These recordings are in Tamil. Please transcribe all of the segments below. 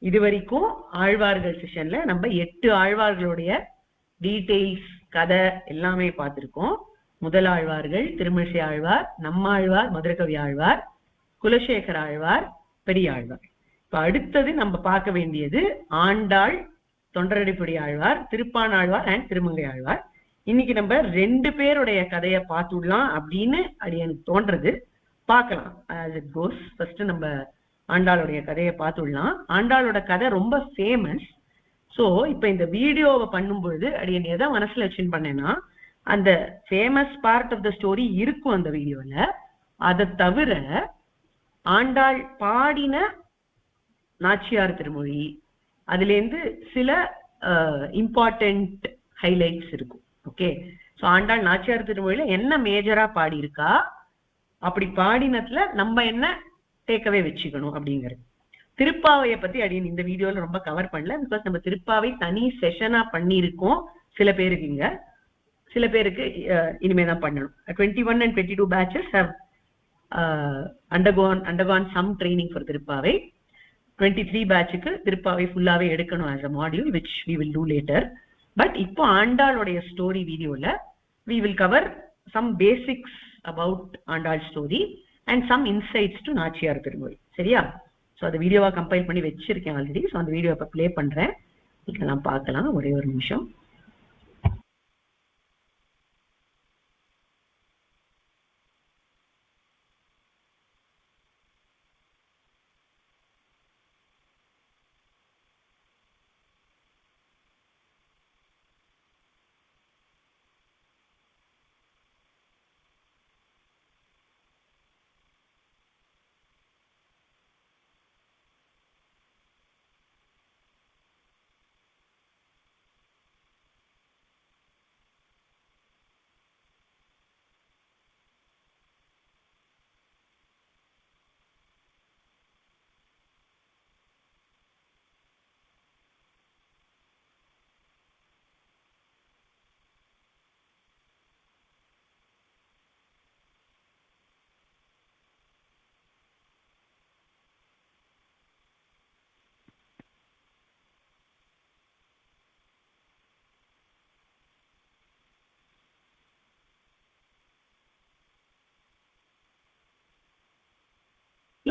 இதுவரைக்கும் ஆழ்வார்கள் செஷன்ல நம்ம 8 ஆழ்வார்களுடைய டீடைல்ஸ் கதை எல்லாமே பார்த்திருக்கோம். முதல் ஆழ்வார்கள் திருமிழிசை ஆழ்வார், நம்மாழ்வார், மதுரகவி ஆழ்வார், குலசேகர ஆழ்வார், பெரியாழ்வார். இப்ப அடுத்தது நம்ம பார்க்க வேண்டியது ஆண்டாள், தொண்டரடிப்படி ஆழ்வார், திருப்பான் ஆழ்வார் அண்ட் திருமங்கை ஆழ்வார். இன்னைக்கு நம்ம 2 பேருடைய கதையை பார்த்துடலாம் அப்படின்னு அது எனக்கு தோன்றது. பார்க்கலாம் as it goes. ஃபர்ஸ்ட் நம்ம ஆண்டாளுடைய கதையை பார்த்துடலாம். ஆண்டாளோட கதை ரொம்ப ஃபேமஸ். ஸோ இப்போ இந்த வீடியோவை பண்ணும்பொழுது அது என்ன எதை மனசுல வச்சுன்னு பண்ணேன்னா, அந்த famous part of the story இருக்கும் அந்த வீடியோல. அதை தவிர ஆண்டாள் பாடின நாச்சியார் திருமொழி, அதுலேருந்து சில இம்பார்ட்டன்ட் ஹைலைட்ஸ் இருக்கும். ஓகே, ஸோ ஆண்டாள் நாச்சியார் திருமொழியில என்ன மேஜரா பாடி இருக்கா, அப்படி பாடினத்துல நம்ம என்ன டேக்கவே வச்சுக்கணும் அப்படிங்கிறது. திருப்பாவையை பத்தி அடியன் இந்த வீடியோல ரொம்ப கவர் பண்ணல, பிகாஸ் நம்ம திருப்பாவை தனி செஷனா பண்ணியிருக்கோம். சில பேருக்கு இங்க, சில பேருக்கு இனிமே தான் பண்ணணும். 21 and 22 batches have undergone some training for Thiruppavai. 23 பேட்சுக்கு Thiruppavai ஃபுல்லாவே எடுக்கணும் as a module, which we will do later. But இப்போ ஆண்டாளுடைய ஸ்டோரி வீடியோல we will cover some basics about Andal story and some insights to Nachiyar Thirumozhi. சரியா? ஸோ அந்த வீடியோவா கம்பைல் பண்ணி வச்சிருக்கேன் ஆல்ரெடி. ஸோ அந்த வீடியோ இப்போ ப்ளே பண்றேன், நீங்கெல்லாம் பார்க்கலாம். ஒரே ஒரு நிமிஷம்.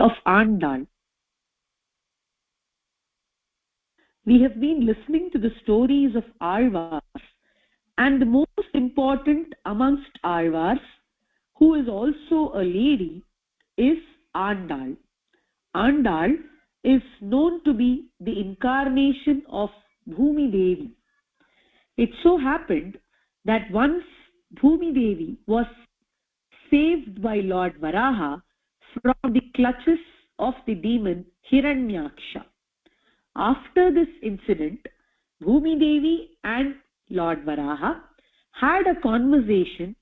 Of Andal. We have been listening to the stories of Alvars, and the most important amongst Alvars, who is also a lady, is Andal. Andal is known to be the incarnation of Bhumi Devi. It so happened that once Bhumi Devi was saved by Lord Varaha from the clutches of the demon Hiranyaksha. After this incident, Bhumi Devi and Lord Varaha had a conversation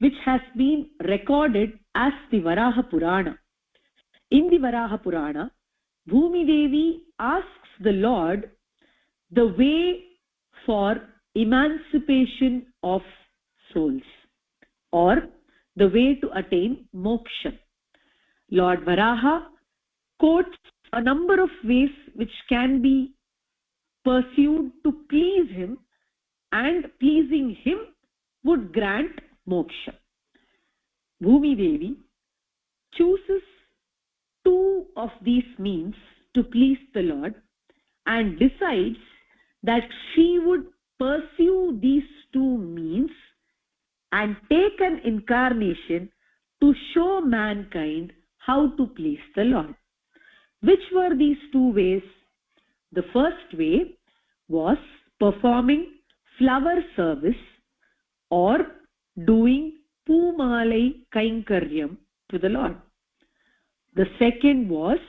which has been recorded as the Varaha Purana. In the Varaha Purana, Bhumi Devi asks the Lord the way for emancipation of souls, or the way to attain moksha. Lord Varaha quotes a number of ways which can be pursued to please him, and pleasing him would grant moksha. Bhumi Devi chooses 2 of these means to please the Lord and decides that she would pursue these 2 means and take an incarnation to show mankind how to please the Lord. Which were these 2 ways? The first way was performing flower service or doing Poomalai Kainkaryam to the Lord. The second was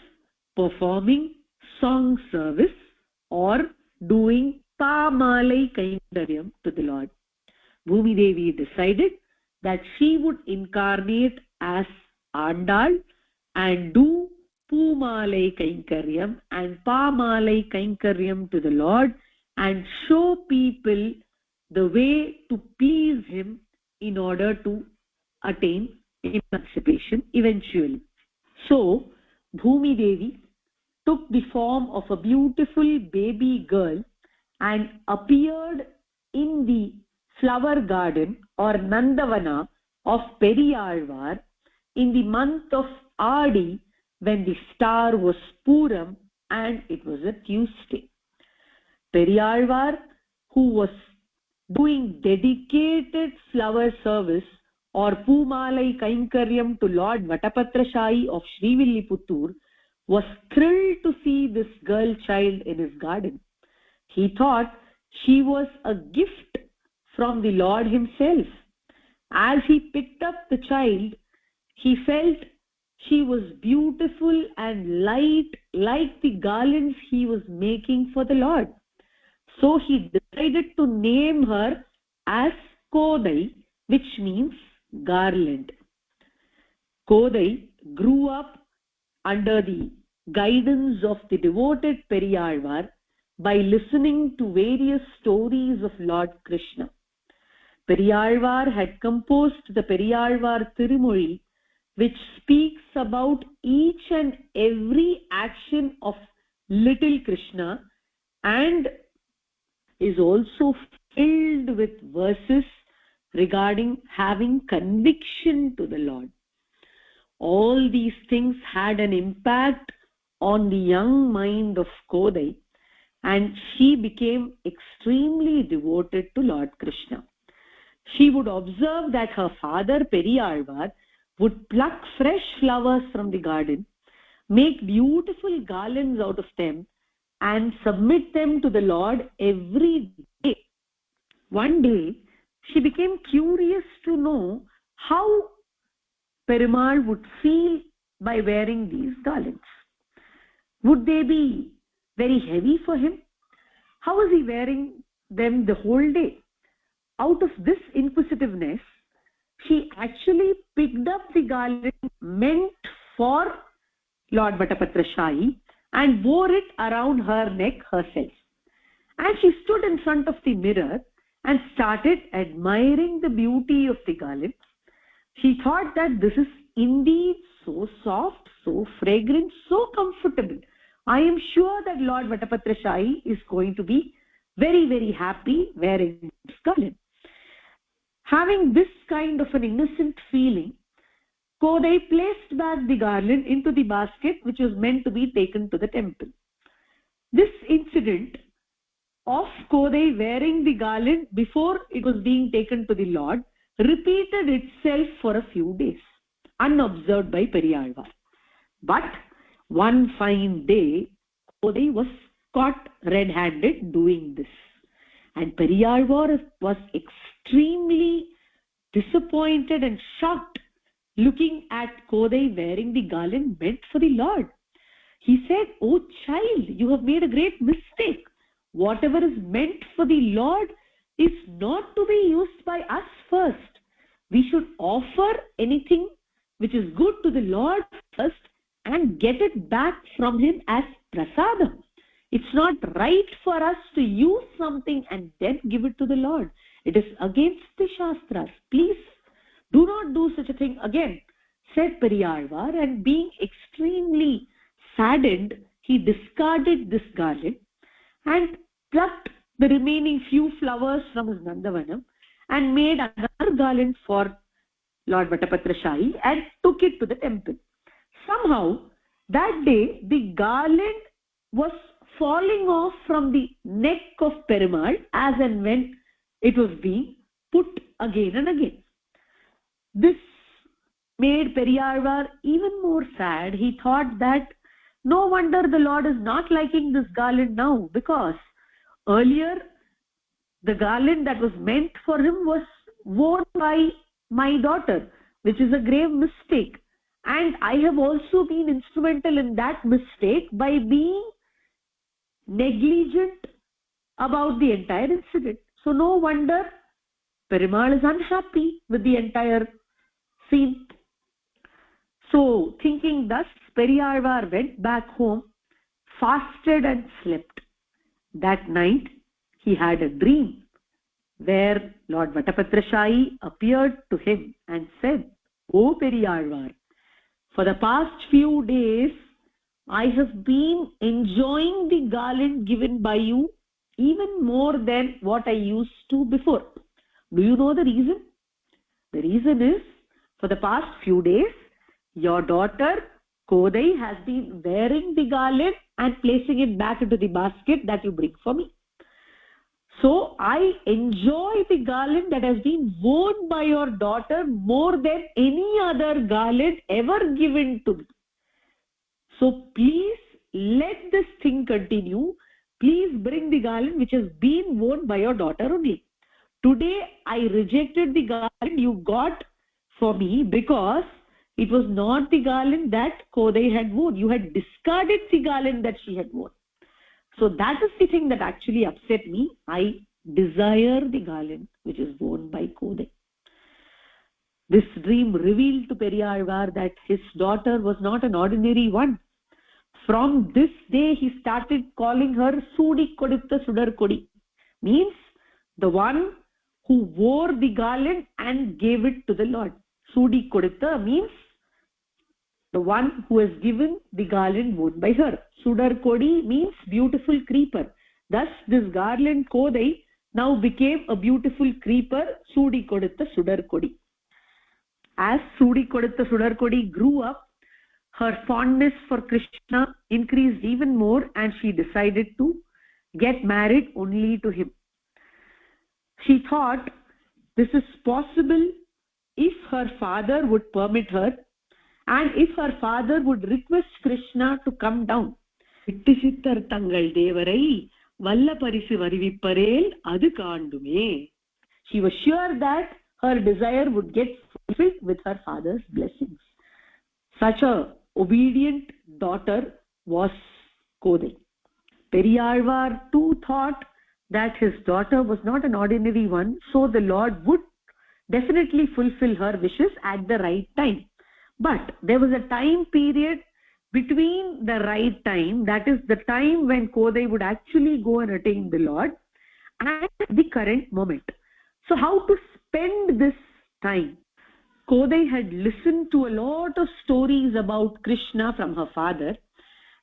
performing song service or doing Paamalai Kainkaryam to the Lord. Bhumi Devi decided that she would incarnate as Andal and do Poomalai Kainkaryam and Paamalai Kainkaryam to the Lord and show people the way to please him in order to attain emancipation eventually. So Bhumi Devi took the form of a beautiful baby girl and appeared in the flower garden or Nandavana of Periyalvar in the month of Adi, when the star was Puram and it was a Tuesday. Periyalvar, who was doing dedicated flower service or Poomalai Kainkaryam to Lord Vatapatrashayi of Srivilliputtur, was thrilled to see this girl child in his garden. He thought she was a gift from the Lord himself. As he picked up the child, he felt she was beautiful and light like the garlands he was making for the Lord. So he decided to name her as Kodai, which means garland. Kodai grew up under the guidance of the devoted Periyalvar by listening to various stories of Lord Krishna. Periyalvar had composed the Periyalvar Tirumozhi, which speaks about each and every action of little Krishna and is also filled with verses regarding having conviction to the Lord. All these things had an impact on the young mind of Kodai, and she became extremely devoted to Lord Krishna. She would observe that her father Periyalvar would pluck fresh flowers from the garden, make beautiful garlands out of them, and submit them to the Lord every day. One day, she became curious to know how Perumal would feel by wearing these garlands. Would they be very heavy for him? How was he wearing them the whole day? Out of this inquisitiveness, she actually picked up the garland meant for Lord Vatapatrashayi and wore it around her neck herself. And she stood in front of the mirror and started admiring the beauty of the garland. She thought that this is indeed so soft, so fragrant, so comfortable. I am sure that Lord Vatapatrashayi is going to be very, very happy wearing this garland. Having this kind of an innocent feeling, Kodai placed back the garland into the basket which was meant to be taken to the temple. This incident of Kodai wearing the garland before it was being taken to the Lord repeated itself for a few days, unobserved by Periyalvar. But one fine day, Kodai was caught red-handed doing this. And Periyalvar was extremely disappointed and shocked looking at Kodai wearing the garland meant for the Lord. He said, "Oh child, you have made a great mistake. Whatever is meant for the Lord is not to be used by us first. We should offer anything which is good to the Lord first and get it back from him as prasadam. It's not right for us to use something and then give it to the Lord. It is against the Shastras. Please do not do such a thing again," said Periyalvar, and being extremely saddened, he discarded this garland and plucked the remaining few flowers from his Nandavanam and made another garland for Lord Vatapatrashayi and took it to the temple. Somehow, that day, the garland was falling off from the neck of Perumal as and when it was being put again and again. This made Periyalvar even more sad. He thought that no wonder the Lord is not liking this garland now, because earlier the garland that was meant for him was worn by my daughter, which is a grave mistake, and I have also been instrumental in that mistake by being negligent about the entire incident. So no wonder Perumal is unhappy with the entire scene. So thinking thus, Periyalvar went back home, fasted and slept. That night he had a dream where Lord Vatapatrashayi appeared to him and said, "O Periyalvar, for the past few days I have been enjoying the garland given by you even more than what I used to before. Do you know the reason? The reason is, for the past few days, your daughter Kodai has been wearing the garland and placing it back into the basket that you bring for me. So I enjoy the garland that has been worn by your daughter more than any other garland ever given to me. So please let this thing continue. Please bring the garland which has been worn by your daughter only. Today I rejected the garland you got for me because it was not the garland that Kodai had worn. You had discarded the garland that she had worn. So that is the thing that actually upset me. I desire the garland which is worn by Kodai. This dream revealed to Periyalvar that his daughter was not an ordinary one. From this day he started calling her Sudi Kodutta Sudar Kodi, means the one who wore the garland and gave it to the Lord. Sudi Kodutta means the one who has given the garland worn by her. Sudar Kodi means beautiful creeper. Thus this garland Kodai now became a beautiful creeper, Sudi Kodutta Sudar Kodi. As Sudi Kodutta Sudar Kodi grew up, her fondness for Krishna increased even more and she decided to get married only to him. She thought this is possible if her father would permit her and if her father would request Krishna to come down. Vittisittar Tangal Devarai Valla Parisu Variviparel Adu Kandume. She was sure that her desire would get fulfilled with her father's blessings. Such a obedient daughter was Kodai. Periyalvar too thought that his daughter was not an ordinary one, so the Lord would definitely fulfill her wishes at the right time. But there was a time period between the right time, that is the time when Kodai would actually go and attain the Lord, and the current moment. So how to spend this time? Kodai had listened to a lot of stories about Krishna from her father,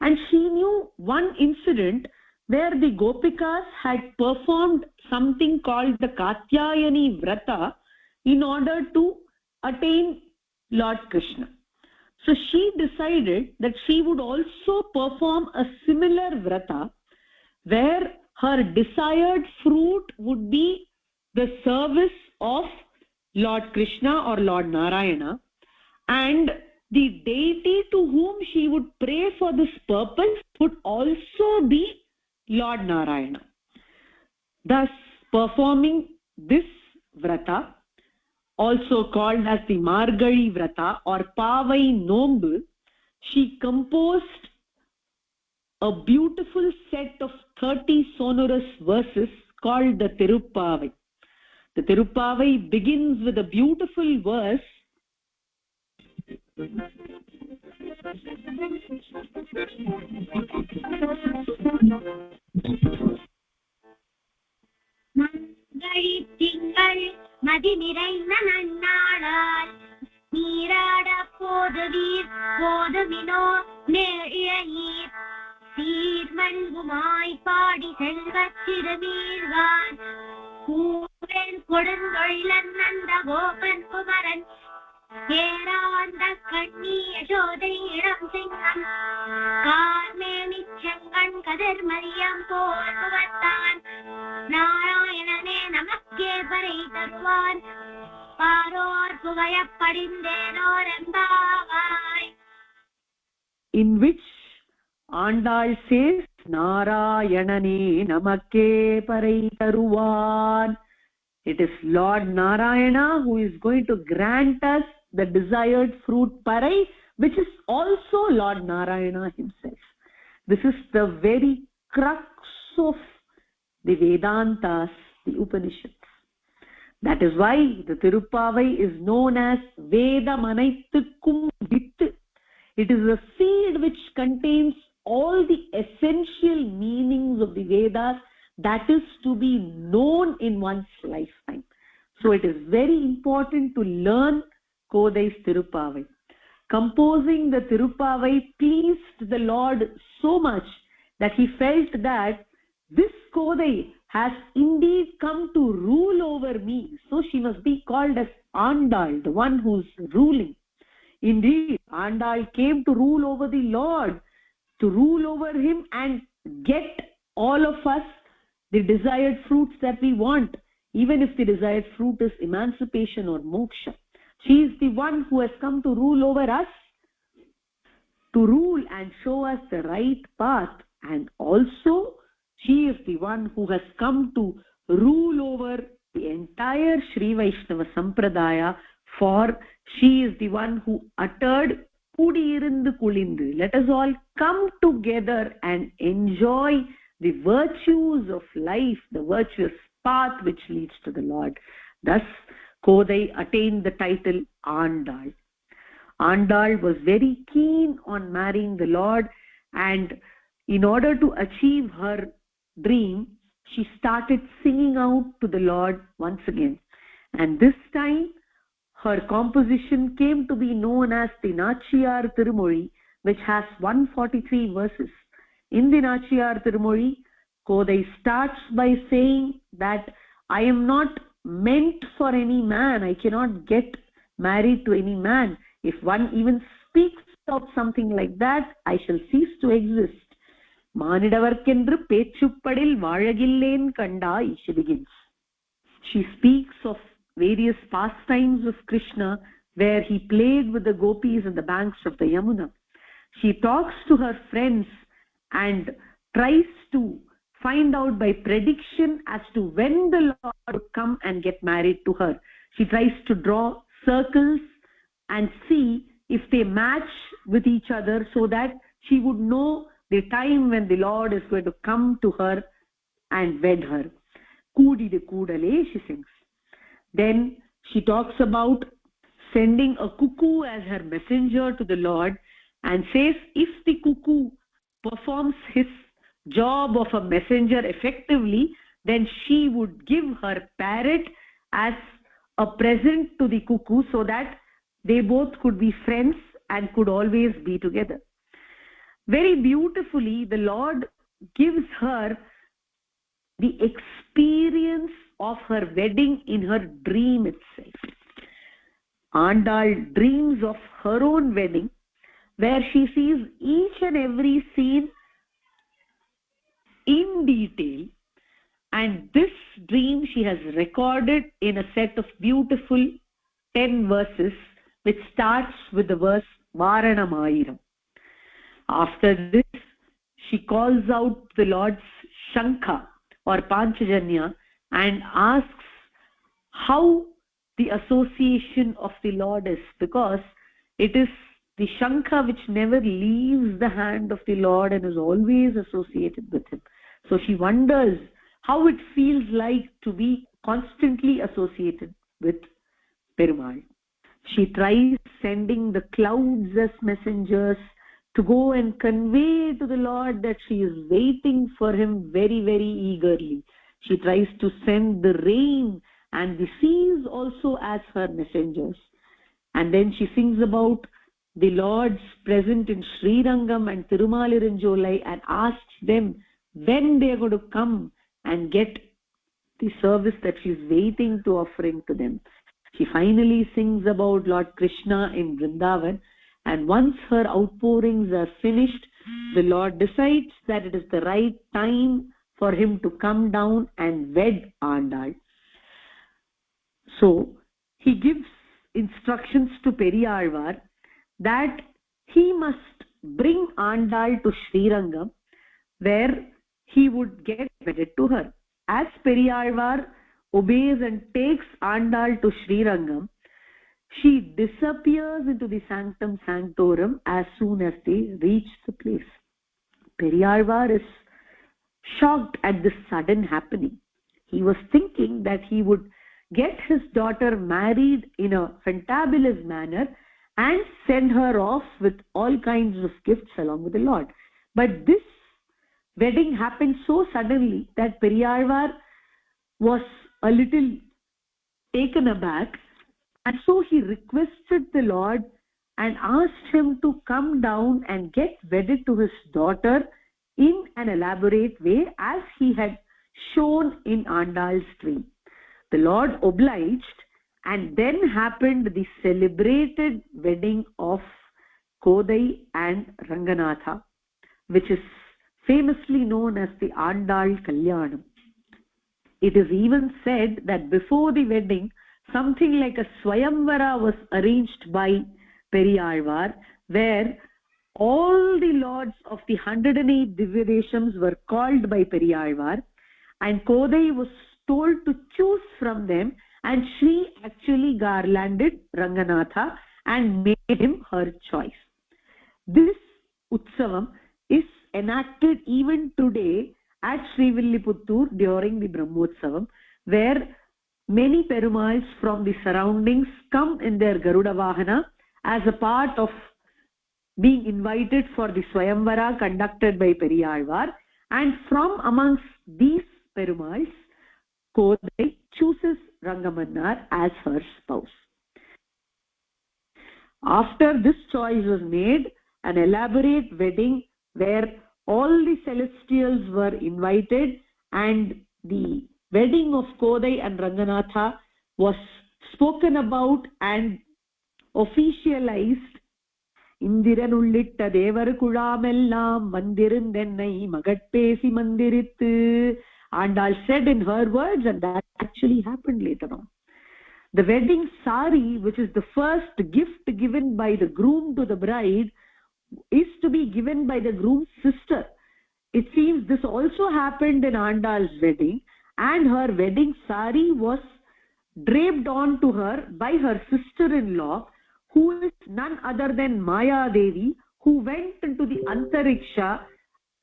and she knew one incident where the Gopikas had performed something called the Katyayani Vrata in order to attain Lord Krishna. So she decided that she would also perform a similar Vrata where her desired fruit would be the service of Lord Krishna or Lord Narayana, and the deity to whom she would pray for this purpose would also be Lord Narayana. Thus, performing this Vrata, also called as the Margali Vrata or Pavai Nombu, she composed a beautiful set of 30 sonorous verses called the Tirupavai. The Tirupavai begins with a beautiful verse. மதி நிறைந்த நன்னாளால் நீராட போதுவீர் போதுமினோ நேழியீர் சீர்மல்குமாய் பாடி செல்வச் சிறுமீர்வான் கூவேல் கொடுந்தொழிலன் நந்த கோபன் குமரன் ஏராந்த கண்ணி யசோதை இளம் சிங்கம் கார்மேனி செங்கண் கதிர்மரியம் போல் முகத்தான் நாராயணனே நமக்கே பறை தருவான் பாரோர் புகையப்படிந்தேனோர் எம்பாவாய். In which Andal says, Narayanane Namakke Parai Taruvan. It is Lord Narayana who is going to grant us the desired fruit Parai, which is also Lord Narayana himself. This is the very crux of the Vedantas, the Upanishads. That is why the Tirupavai is known as Veda Manaittukkum Vittu. It is a seed which contains all the essential meanings of the Vedas that is to be known in one's lifetime. So it is very important to learn Kodai's Tirupavai. composing the Tirupavai pleased the Lord so much that he felt that this Kodai has indeed come to rule over me. So she must be called as Andal, the one who's ruling. Indeed, Andal came to rule over the Lord, to rule over him and get all of us the desired fruits that we want, even if the desired fruit is emancipation or moksha. She is the one who has come to rule over us, to rule and show us the right path, and also she is the one who has come to rule over the entire Sri Vaishnava Sampradaya, for she is the one who uttered Kudiyirundu Kulindu. Let us all come together and enjoy the virtues of life, the virtuous path which leads to the Lord. Thus, Kodai attained the title Andal. Andal was very keen on marrying the Lord, and in order to achieve her dream, she started singing out to the Lord once again. And this time, her composition came to be known as the Nachiyar Tirumozhi, which has 143 verses. In the Nachiyar Tirumozhi, Kodai starts by saying that I am not meant for any man. I cannot get married to any man. If one even speaks of something like that, I shall cease to exist. Manidavarkendru Pechupadil Vazhagillen Kandai, she begins. She speaks of various pastimes of Krishna where he played with the gopis on the banks of the Yamuna. She talks to her friends and tries to find out by prediction as to when the Lord would come and get married to her. She tries to draw circles and see if they match with each other so that she would know the time when the Lord is going to come to her and wed her. Kudide Kudale, she sings. Then she talks about sending a cuckoo as her messenger to the Lord, and says if the cuckoo performs his job of a messenger effectively, then she would give her parrot as a present to the cuckoo so that they both could be friends and could always be together. Very beautifully, the Lord gives her the experience of her wedding in her dream itself. Andal dreams of her own wedding, where she sees each and every scene in detail, and this dream she has recorded in a set of beautiful 10 verses, which starts with the verse Varanamayiram. After this, she calls out the Lord's Shankha or Panchajanya and asks how the association of the Lord is, because it is the Shankha which never leaves the hand of the Lord and is always associated with him. So she wonders how it feels like to be constantly associated with Perumal. She tries sending the clouds as messengers to go and convey to the Lord that she is waiting for him very, very eagerly. She tries to send the rain and the seas also as her messengers. And then she sings about the Lord's present in Srirangam and Tirumalirinjolai and asks them when they are going to come and get the service that she's waiting to offering to them. She finally sings about Lord Krishna in Vrindavan, and once her outpourings are finished, the Lord decides that it is the right time for him to come down and wed Andal. So he gives instructions to Periyalvar that he must bring Andal to Srirangam, where he would get wedded to her. As Periyalvar obeys and takes Andal to Srirangam, she disappears into the sanctum sanctorum as soon as they reach the place. Periyalvar is shocked at this sudden happening. He was thinking that he would get his daughter married in a fantabulous manner and send her off with all kinds of gifts along with the Lord. But this wedding happened so suddenly that Periyalvar was a little taken aback, and so he requested the Lord and asked him to come down and get wedded to his daughter in an elaborate way as he had shown in Andal's dream. The Lord obliged, and then happened the celebrated wedding of Kodai and Ranganatha, which is famously known as the Andal Kalyanam. It is even said that before the wedding, something like a Swayamvara was arranged by Periyalvar, where all the lords of the 108 Divyadeshams were called by Periyalvar, and Kodai was told to choose from them, and she actually garlanded Ranganatha and made him her choice. This Utsavam is enacted even today at Srivilliputtur during the Brahmotsavam, where many Perumals from the surroundings come in their Garuda Vahana as a part of being invited for the Swayamvara conducted by Periyalvar, and from amongst these Perumals, Kodai chooses Rangamannar as her spouse. After this choice was made, an elaborate wedding where all the celestials were invited, and the wedding of Kodai and Ranganatha was spoken about and officialized. Indiranullitta devar kulamellam vandirundennai magatpesi mandirittu. Andal said in her words, and that actually happened later on. The wedding sari, which is the first gift given by the groom to the bride, is to be given by the groom's sister. It seems this also happened in Andal's wedding, and her wedding sari was draped on to her by her sister-in-law, who is none other than Maya Devi, who went into the Antariksha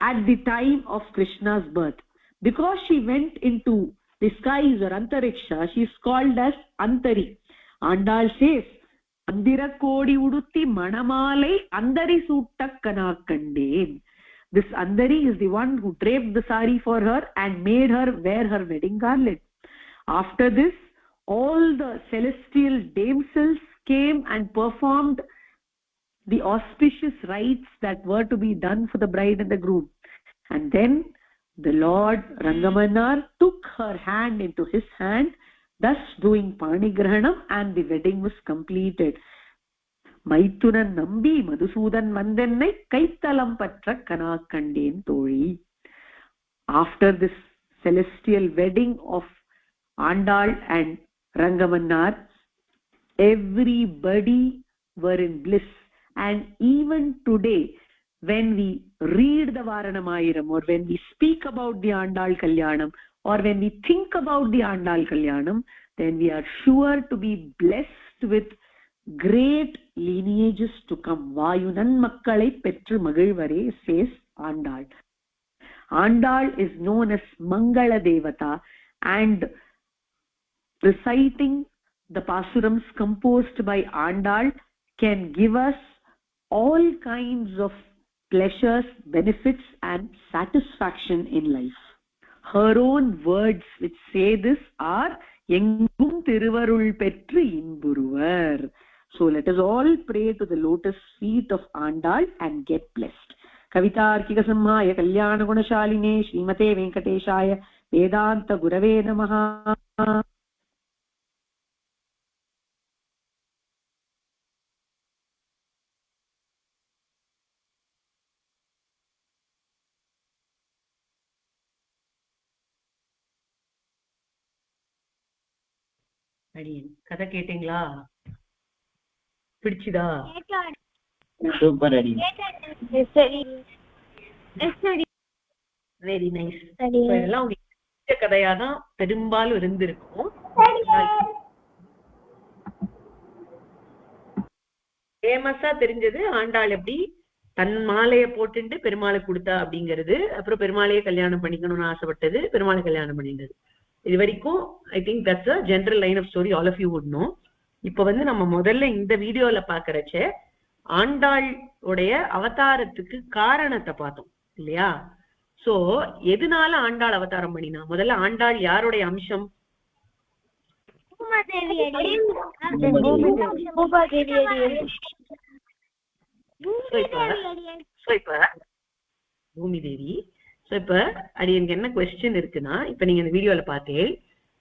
at the time of Krishna's birth. Because she went into the skies or Antariksha, she is called as Antari. Andal says, Andira Kodi Udutti Manamalai Andari Suttakkana Kandeen. This Andari is the one who draped the sari for her and made her wear her wedding garland. After this, all the celestial damsels came and performed the auspicious rites that were to be done for the bride and the groom. And then the Lord Rangamannar took her hand into his hand, thus doing Panigrahanam, and the wedding was completed. Maithunan Nambi Madhusudan Vandennai Kaithalam Patra Kanakandeen Tholi. After this celestial wedding of Andal and Rangamannar, everybody were in bliss. And even today, when we read the Varanamayiram, or when we speak about the Andal Kalyanam, or when we think about the Andal Kalyanam, then we are sure to be blessed with great lineages to come. Vayunan Makkalai Petru Magilvare, says Andal. Andal is known as Mangala Devata, and reciting the Pasurams composed by Andal can give us all kinds of pleasures, benefits and satisfaction in life. Her own words which say this are Engum Thiruvarul Petru Inburuvar. So let us all pray to the lotus feet of Andal and get blessed. Kavitarkika Samhaya Kalyana Gunashaline Srimate Venkateshaya Vedanta Gurave Namaha. அடியேன் கதை கேட்டீங்களா? பிடிச்சுதா? சூப்பர் அடி. Very nice. இதெல்லாம் உங்களுக்கு கதையாதான் பெரும்பாலும் இருந்திருக்கும். ஃபேமஸா தெரிஞ்சது ஆண்டாள் எப்படி தன் மாலையை போட்டுட்டு பெருமாளை கொடுத்தா அப்படிங்கிறது, அப்புறம் பெருமாளையே கல்யாணம் பண்ணிக்கணும்னு ஆசைப்பட்டது, பெருமாளை கல்யாணம் பண்ணிட்டது. இது வரைக்கும் I think that's a general line of story, all of you would know. இப்ப நம்ம முதல்ல இந்த வீடியோல பாக்குறச்ச ஆண்டாள் உடைய அவதாரத்துக்கு காரணத்தை பார்த்தோம் இல்லையா? சோ எதனால ஆண்டாள் அவதாரம் பண்ணினா? முதல்ல ஆண்டாள் யாருடைய அம்சம்? பூமி தேவி. சோ இப்ப அடியனுக்கு என்ன கொஸ்டின் இருக்குன்னா, இப்ப நீங்க இந்த வீடியோல பார்த்தே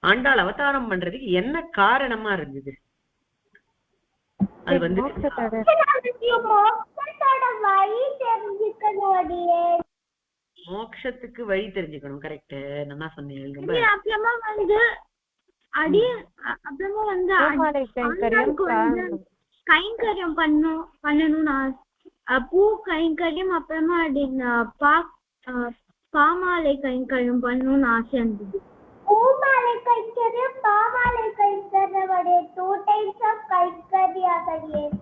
ஆண்டாள் அவதாரம் பண்றதுக்கு என்ன காரணமா இருந்தது? அது வந்து மோட்சத்துக்கு வழி தெரிஞ்சுக்கணும். கரெக்ட், நல்லா சொன்னீங்க. அப்புறமா வந்து அப்புறமா வந்து கைங்கரியம் பண்ணணும்னு பூ கைங்கரியம், அப்புறமா பாமாலை கைங்கரியம் பண்ணணும்னு ஆசை இருந்தது. பூமாலை கைங்கரியம், பாமாலை கைங்கரியம், 2 types of கைங்கரியம்.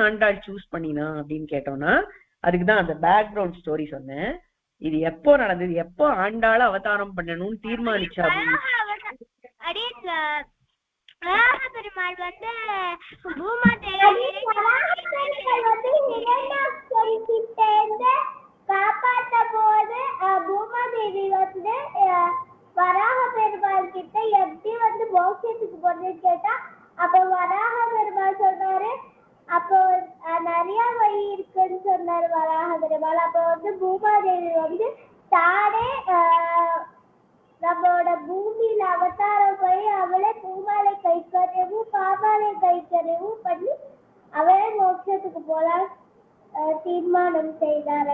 ஆண்டாள் சூஸ் பண்ணினா அப்படின்னு கேட்டோம்னா, அதுக்குதான் அந்த பேக்ரவுண்ட் ஸ்டோரி சொன்னேன். இது எப்போ நடந்தது, எப்போ ஆண்டாள அவதாரம் பண்ணணும்னு தீர்மானிச்சா? பெருமாள் வந்து பூமாதேவி காப்பாற்ற போது பூமாதேவி வந்து வராக பெருமாள் கிட்ட எப்படி வந்து மோட்சத்துக்கு போறதுன்னு கேட்டா, அப்ப வராக பெருமாள் சொன்னாரு, அப்போ நிறைய வழி இருக்குன்னு சொன்னாரு வராக பெருமாள். அப்ப வந்து பூமாதேவி வந்து தானே நம்மளோட பூமியில அவதாரம் போய் அவளே பூமாலை கைக்கரியவும் பாமாலை கைக்கரியவும் பண்ணி அவளே மோட்சத்துக்கு போலாம் தீர்மானம் செய்தார்.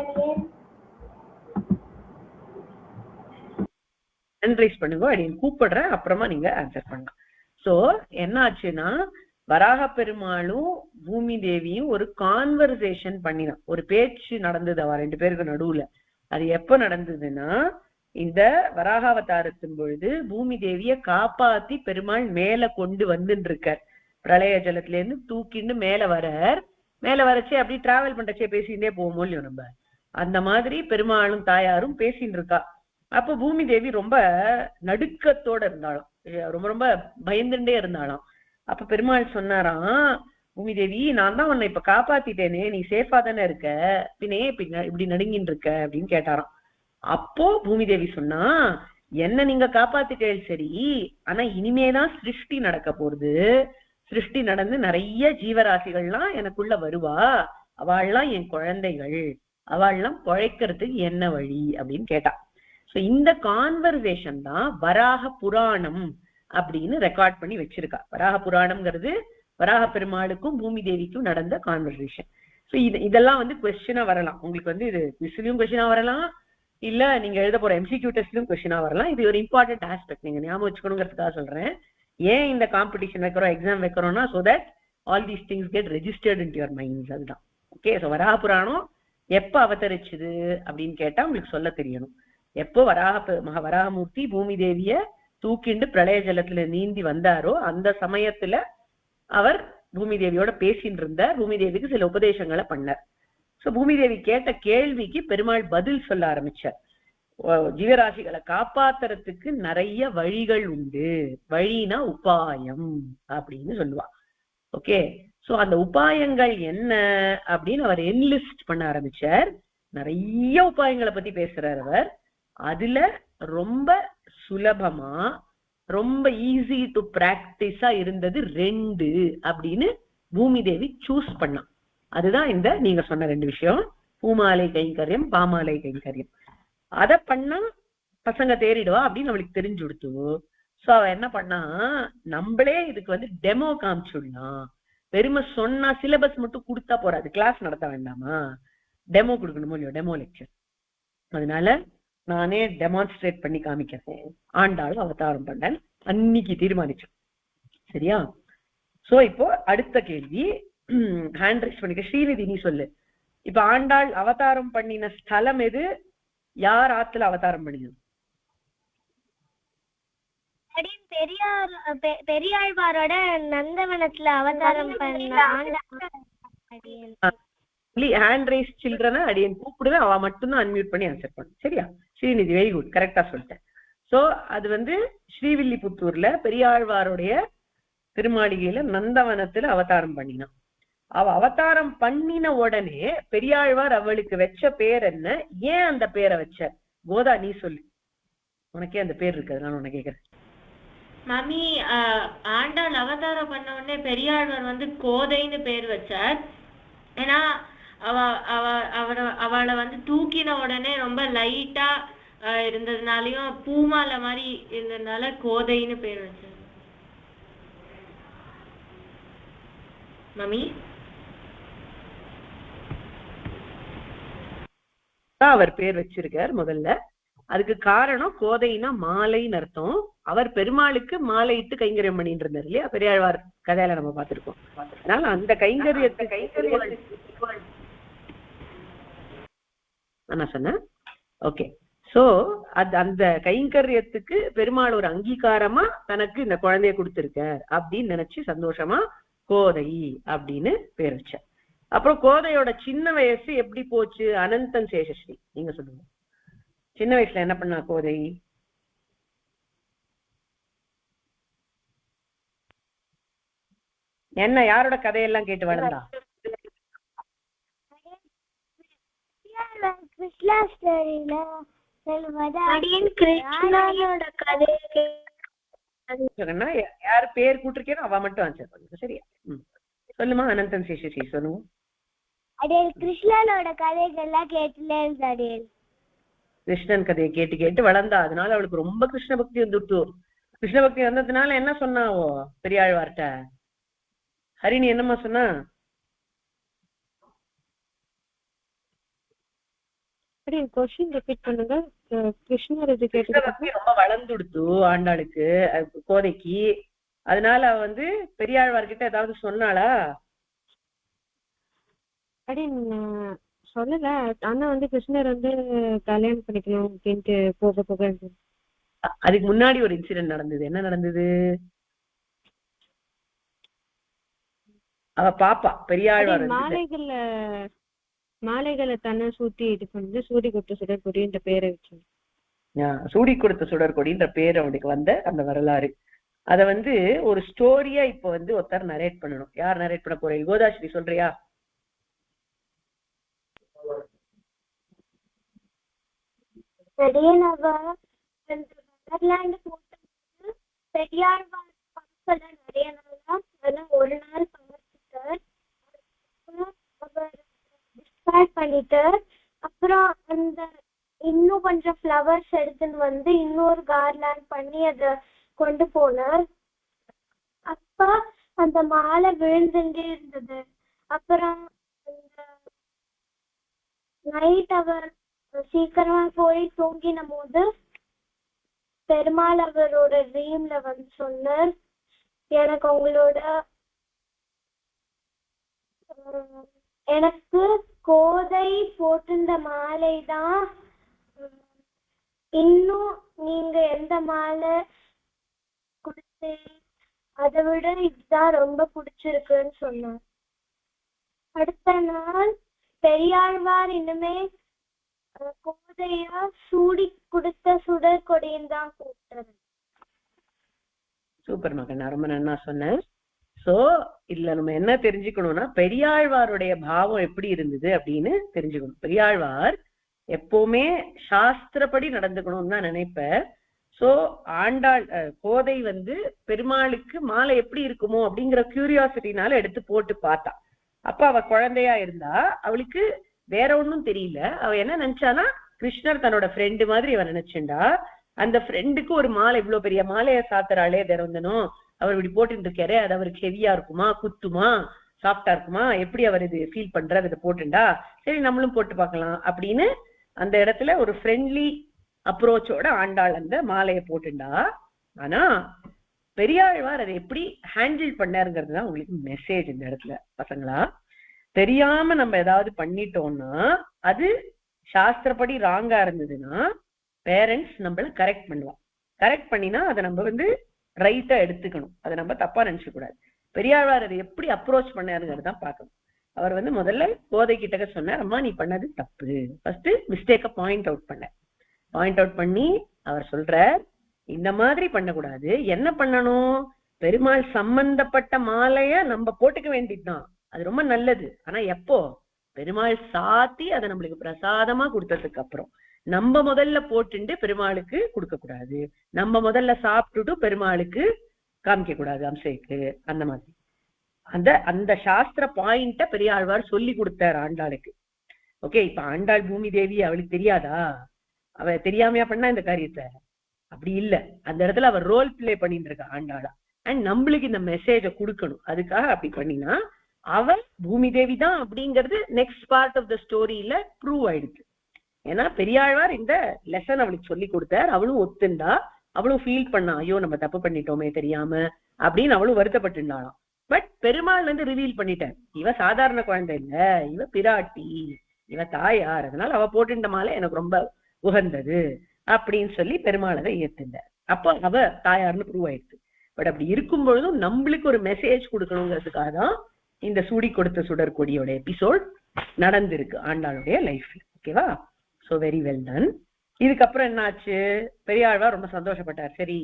அனலைஸ் பண்ணுங்க, அப்படின்னு கூப்பிடுறேன், அப்புறமா நீங்க ஆன்சர் பண்ணுங்க. சோ என்ன ஆச்சுன்னா, வராக பெருமாளும் பூமி தேவியும் ஒரு கான்வர்சேஷன் பண்ணினா, ஒரு பேச்சு நடந்தது அவ 2 பேருக்கு நடுவுல. அது எப்ப நடந்ததுன்னா, இந்த வராகாவதாரத்தின் பொழுது பூமி தேவிய காப்பாத்தி பெருமாள் மேல கொண்டு வந்துட்டு இருக்கார். பிரளய ஜலத்துல இருந்து தூக்கிண்டு மேல வரச்சே அப்படி டிராவல் பண்றச்சே பேசிட்டே போவோமோ இல்லையோ நம்ம, அந்த மாதிரி பெருமாளும் தாயாரும் பேசிட்டு இருக்கா. அப்ப பூமி தேவி ரொம்ப நடுக்கத்தோட இருந்தாலும், ரொம்ப ரொம்ப பயந்துட்டே இருந்தாலும். அப்ப பெருமாள் சொன்னாராம், பூமி தேவி நான் தான் உன்னை இப்ப காப்பாத்திட்டேனே, நீ சேஃபா தானே இருக்க, பின்னே இப்படி நடுங்கின்னு இருக்க அப்படின்னு கேட்டாராம். அப்போ பூமி தேவி சொன்னா, என்ன நீங்க காப்பாத்திட்டேன் சரி, ஆனா இனிமேதான் சிருஷ்டி நடக்க போறது. சிருஷ்டி நடந்து நிறைய ஜீவராசிகள்லாம் எனக்குள்ள வருவா, அவள்லாம் என் குழந்தைகள், அவள்லாம் பழைக்கிறதுக்கு என்ன வழி அப்படின்னு கேட்டா. சோ இந்த கான்வர்சேஷன் தான் வராக புராணம் அப்படின்னு ரெக்கார்ட் பண்ணி வச்சிருக்கா. வராக புராணம்ங்கிறது வராக பெருமாளுக்கும் பூமி தேவிக்கும் நடந்த கான்வர்சேஷன். சோ இதெல்லாம் வந்து கொஸ்டினா வரலாம் உங்களுக்கு. வந்து இது குவிஸ்லயும் கொஸ்டினா வரலாம், இல்ல நீங்க எழுத போற MCQ டெஸ்ட்லயும் கொஸ்டினா வரலாம். இது ஒரு இம்பார்ட்டன்ட் ஆஸ்பெக்ட், நீங்க ஞாபகம் வச்சுக்கணுங்கிறதுக்காக சொல்றேன். ஏன் இந்த காம்படிஷன் வைக்கிறோம், exam வைக்கிறோம்னா, so that all these things get registered into your minds. அதுதான். ஓகே, சோ வராக புராணம் எப்ப அவதரிச்சுது அப்படின்னு கேட்டா உங்களுக்கு சொல்ல தெரியணும். எப்போ வராகமூர்த்தி பூமி தேவிய தூக்கிண்டு பிரளய ஜலத்துல நீந்தி வந்தாரோ அந்த சமயத்துல அவர் பூமி தேவியோட பேசிட்டு இருந்தார். பூமி தேவிக்கு சில உபதேசங்களை பண்ணார். சோ பூமி தேவி கேட்ட கேள்விக்கு பெருமாள் பதில் சொல்ல ஆரம்பிச்சார். ஜீவராசிகளை காப்பாத்துறதுக்கு நிறைய வழிகள் உண்டு, வழினா உபாயம் அப்படின்னு சொல்லுவா. ஓகே, சோ அந்த உபாயங்கள் என்ன அப்படின்னு அவர் என்லிஸ்ட் பண்ண ஆரம்பிச்சார். நிறைய உபாயங்களை பத்தி பேசுறார் அவர். அதுல ரொம்ப சுலபமா, ரொம்ப ஈஸி டு பிராக்டிஸா இருந்தது 2 அப்படின்னு பூமி தேவி சூஸ் பண்ணா. அதுதான் இந்த நீங்க சொன்ன 2 விஷயம், பூமாலை கைங்கரியம், பாமாலை கைங்கரியம். அத பண்ணா பசங்க தேறிடுவா அப்படின்னு நம்மளுக்கு தெரிஞ்சு கொடுத்து, சோ அவ என்ன பண்ணா, நம்மளே இதுக்கு வந்து டெமோ காமிச்சுடலாம். பெருமை சொன்னா சிலபஸ் மட்டும் கொடுத்தா போறாது, கிளாஸ் நடத்த வேண்டாமா, டெமோ கொடுக்கணுமோ இல்லையோ, டெமோ லெக்சர். அதனால நானே டெமான்ஸ்ட்ரேட் பண்ணி காமிக்கிறேன், ஆண்டாளும் அவதாரம் பண்ணேன் அன்னைக்கு தீர்மானிச்சோம். சரியா? சோ இப்போ அடுத்த கேள்வி, ஹேண்ட் ரைஸ் பண்ணிக்க. ஸ்ரீநிதி நீ சொல்லு, இப்ப ஆண்டாள் அவதாரம் பண்ணின ஸ்தலம் எது, யார் ஆத்துல அவதாரம் பண்ணினது? பெரியாழ்வாரோட நந்தவனத்துல அவதாரம் பண்ண. ஹேண்ட் ரைஸ் சில்ட்ரனை அடியன் கூப்பிடுவேன், அவ மட்டும்தான் அன்மியூட் பண்ணி ஆன்சர் பண்ணு. சரியா? ஸ்ரீநிதி வெரி குட், கரெக்டா சொல்லிட்டேன். சோ அது வந்து ஸ்ரீவில்லிபுத்தூர்ல பெரியாழ்வாருடைய திருமாளிகையில நந்தவனத்துல அவதாரம் பண்ணினான். அவ அவதாரம் பண்ணின உடனே பெரியாழ்வார் அவளுக்கு வச்ச பேர் என்ன, ஏன் அந்த பேரை வச்ச? கோதா நீ சொல்லு, உனக்கே அந்த பேர் இருக்கு, அதனால உன்னை கேக்குறேன். மாமி ஆண்டாள் அவதாரம் பண்ண உடனே பெரியாழ்வார் வந்து கோதைன்னு பேர் வச்சார். ஏன்னா அவளை வந்து தூக்கின உடனே ரொம்ப லைட்டா இருந்ததுனாலயும் பூமாலை மாதிரி இருந்ததுனால கோதைன்னு பேர் வச்சார். மாமி அவர் பேர் வச்சிருக்கார் முதல்ல. அதுக்கு காரணம் கோதைனா மாலைன்னு அர்த்தம். அவர் பெருமாளுக்கு மாலை இட்டு கைங்கரியம் பண்ணிட்டு இருந்தார் இல்லையா, பெரியாழ்வார் கதையில நம்ம பார்த்திருக்கோம். அதனால அந்த கைங்கரியத்தை நான் சொன்னேன். ஓகே, சோ அந்த கைங்கரியத்துக்கு பெருமாள் ஒரு அங்கீகாரமா தனக்கு இந்த குழந்தைய கொடுத்திருக்க அப்படின்னு நினைச்சு சந்தோஷமா கோதை அப்படின்னு பேர் வச்ச. அப்புறம் கோதையோட சின்ன வயசு எப்படி போச்சு? அனந்தன் சேஷஸ்ரீ, நீங்க சொல்லுங்க. சின்ன வயசுல என்ன பண்ணா கோதை? என்ன யாரோட கதையெல்லாம் கேட்டு வளர்ந்தா? கிருஷ்ணா ஸ்டோரியில கிருஷ்ணனோட கதை யாரு பேர் கூட்டிருக்கேனோ அவ மட்டும் ஆன்சர் பண்ணுங்க, சரியா? சொல்லுமா அனந்தன் சேஷஸ்ரீ, சொல்லுங்க. அடேல் கிருஷ்ணனோட கதைகள்லாம் கேட்டுலே இருந்தாடேல். கிருஷ்ணன் கதையை கேட்டு கேட்டு வளர்ந்தா. அதனால அவளுக்கு ரொம்ப கிருஷ்ண பக்தி வந்துட்டு. கிருஷ்ண பக்தி வந்ததுனால என்ன சொன்னாவோ பெரியாழ்வார்ட்ட? ஹரிணி என்னம்மா சொன்னா? கிருஷ்ண பக்தி ரொம்ப வளர்ந்துடுத்து ஆண்டாளுக்கு, கோதைக்கு. அதனால அவ வந்து பெரியாழ்வார்கிட்ட ஏதாவது சொன்னாளா? சொல்லல. ஆனா வந்து கிருஷ்ணர் வந்து கல்யாணம் பண்ணிக்கணும் அப்படின்ட்டு போக போக. அதுக்கு முன்னாடி ஒரு இன்சிடென்ட் நடந்தது. என்ன நடந்தது? அவ பாப்பா பெரியாழ்வார் மாலைகளை தன்னை சூட்டி இது பண்ணி சூடி கொடுத்த சுடற்கொடின்ற பேரை வச்சு சூடி கொடுத்த சுடற்கொடின்ற பேர் அவனுக்கு வந்த அந்த வரலாறு. அத வந்து ஒரு ஸ்டோரியா இப்ப வந்து ஒருத்தர் நரேட் பண்ணணும். யார் நரேட் பண்ண போறீங்க? கோதாஸ்ரீ சொல்றியா? பெரியாழ்வார் நிறைய நாள் ஒரு நாள் பண்ணிட்டு அப்புறம் அந்த இன்னும் கொஞ்சம் ஃப்ளவர்ஸ் எடுத்துன்னு வந்து இன்னொரு கார்லாண்ட் பண்ணி அத கொண்டு போனார். அப்ப அந்த மாலை விழுந்துட்டே இருந்தது. அப்புறம் நைட் அவர் சீக்கிரமா போய் தூங்கின போது பெருமாள் அவரோட ட்ரீம்ல வந்து சொன்னார், எனக்கு உங்களோட எனக்கு கோதை போட்டிருந்த மாலை தான், இன்னும் நீங்க எந்த மாலை கொடுத்து அதை விட இதுதான் ரொம்ப பிடிச்சிருக்குன்னு சொன்னார். அடுத்த நாள் பெரியாழ்வார் இனிமே கோதையா சூடி கொடுத்த சுடற்கொடின்னு தான் கூப்பிட்டாரு. சூப்பர் மகன், நான் ரொம்ப நன்னா சொன்னேன். சோ இதுல நம்ம என்ன தெரிஞ்சுக்கணும்னா பெரியாழ்வாருடைய பாவம் எப்படி இருந்தது அப்படின்னு தெரிஞ்சுக்கணும். பெரியாழ்வார் எப்பவுமே சாஸ்திரப்படி நடந்துக்கணும்னு தான் நினைப்பேன். சோ ஆண்டாள் கோதை வந்து பெருமாளுக்கு மாலை எப்படி இருக்குமோ அப்படிங்கிற கியூரியாசிட்டினால எடுத்து போட்டு பார்த்தா. அப்ப அவ குழந்தையா இருந்தா, அவளுக்கு வேற ஒண்ணும் தெரியல. அவ என்ன நினைச்சானா, கிருஷ்ணர் தன்னோட ஃப்ரெண்டு மாதிரி அவ நினைச்சுண்டா. அந்த ஃப்ரெண்டுக்கு ஒரு மாலை, இவ்வளவு பெரிய மாலைய சாத்துறாளே திறந்தனும், அவர் இப்படி போட்டு இருக்காரு, அது அவருக்கு ஹெவியா இருக்குமா, குத்துமா, சாஃப்டா இருக்குமா, எப்படி அவர் இது ஃபீல் பண்றாரு, இதை போட்டுண்டா, சரி நம்மளும் போட்டு பார்க்கலாம் அப்படின்னு அந்த இடத்துல ஒரு ஃப்ரெண்ட்லி அப்ரோச்சோட ஆண்டாள் அந்த மாலையை போட்டுண்டா. ஆனா பெரியாழ்வார் அதை எப்படி ஹேண்டில் பண்ணாருங்கிறது தான் உங்களுக்கு மெசேஜ் இந்த இடத்துல பசங்களா. தெரியாம நம்ம ஏதாவது பண்ணிட்டோம்னா, அது சாஸ்திரப்படி ராங்கா இருந்ததுன்னா பேரண்ட்ஸ் நம்மள கரெக்ட் பண்ணுவா. கரெக்ட் பண்ணினா அதை நம்ம வந்து ரைட்டா எடுத்துக்கணும், அதை நம்ம தப்பா நினைச்ச கூடாது. பெரியாழ்வார் அதை எப்படி அப்ரோச் பண்ணாருங்கிறது தான் பார்க்கணும். அவர் வந்து முதல்ல கோதை கிட்ட சொன்னார், அம்மா நீ பண்ணது தப்பு, ஃபர்ஸ்ட் மிஸ்டேக்க பாயிண்ட் அவுட் பண்ணி அவர் சொல்ற, இந்த மாதிரி பண்ணக்கூடாது, என்ன பண்ணணும், பெருமாள் சம்பந்தப்பட்ட மாலைய நம்ம போட்டுக்க வேண்டியதுதான், அது ரொம்ப நல்லது. ஆனா எப்போ பெருமாள் சாத்தி அதை நம்மளுக்கு பிரசாதமா கொடுத்ததுக்கு அப்புறம், நம்ம முதல்ல போட்டுட்டு பெருமாளுக்கு கொடுக்க கூடாது, நம்ம முதல்ல சாப்பிட்டுட்டு பெருமாளுக்கு காமிக்க கூடாது அம்சைக்கு. அந்த மாதிரி அந்த அந்த சாஸ்திர பாயிண்ட பெரியாழ்வார் சொல்லி கொடுத்தார் ஆண்டாளுக்கு. ஓகே, இப்ப ஆண்டாள் பூமி தேவி அவளுக்கு தெரியாதா? அவ தெரியாமையா பண்ணா இந்த காரியத்தை? அப்படி இல்ல, அந்த இடத்துல அவர் ரோல் பிளே பண்ணிட்டு இருக்கா ஆண்டாளா. அண்ட் நம்மளுக்கு இந்த மெசேஜ கொடுக்கணும், அதுக்காக அப்படி பண்ணினா அவ பூமி தேவி தான் அப்படிங்கிறது நெக்ஸ்ட் பார்ட் ஆஃப் த ஸ்டோரியில ப்ரூவ் ஆயிடுச்சு. ஏன்னா பெரியாழ்வார் இந்த லெசன் அவளுக்கு சொல்லி கொடுத்தார், அவளும் ஒத்துண்டா, அவளும் ஃபீல் பண்ணா, ஐயோ நம்ம தப்பு பண்ணிட்டோமே தெரியாம அப்படின்னு அவளும் வருத்தப்பட்டுண்டாளாம். பட் பெருமாள் ரிவீல் பண்ணிட்டார், இவ சாதாரண குழந்தை இல்ல, இவ பிராட்டி, இவ தாயார், அதனால அவ போட்டுட்ட மாலை எனக்கு ரொம்ப உகந்தது அப்படின்னு சொல்லி பெருமாள் அதை ஏத்துண்டார். அப்போ அவ தாயார்னு ப்ரூவ் ஆயிடுச்சு. பட் அப்படி இருக்கும் பொழுதும் நம்மளுக்கு ஒரு மெசேஜ் கொடுக்கணுங்கிறதுக்காக தான் இந்த சூடி கொடுத்த சுடர் கொடியோட எபிசோட் நடந்திருக்கு ஆண்டாளுடைய லைஃப்ல. ஓகேவா? So very well done. இதுக்கப்புறம் என்ன ஆச்சு? பெரியாழ்வார் ரொம்ப சந்தோஷப்பட்டார். சரி,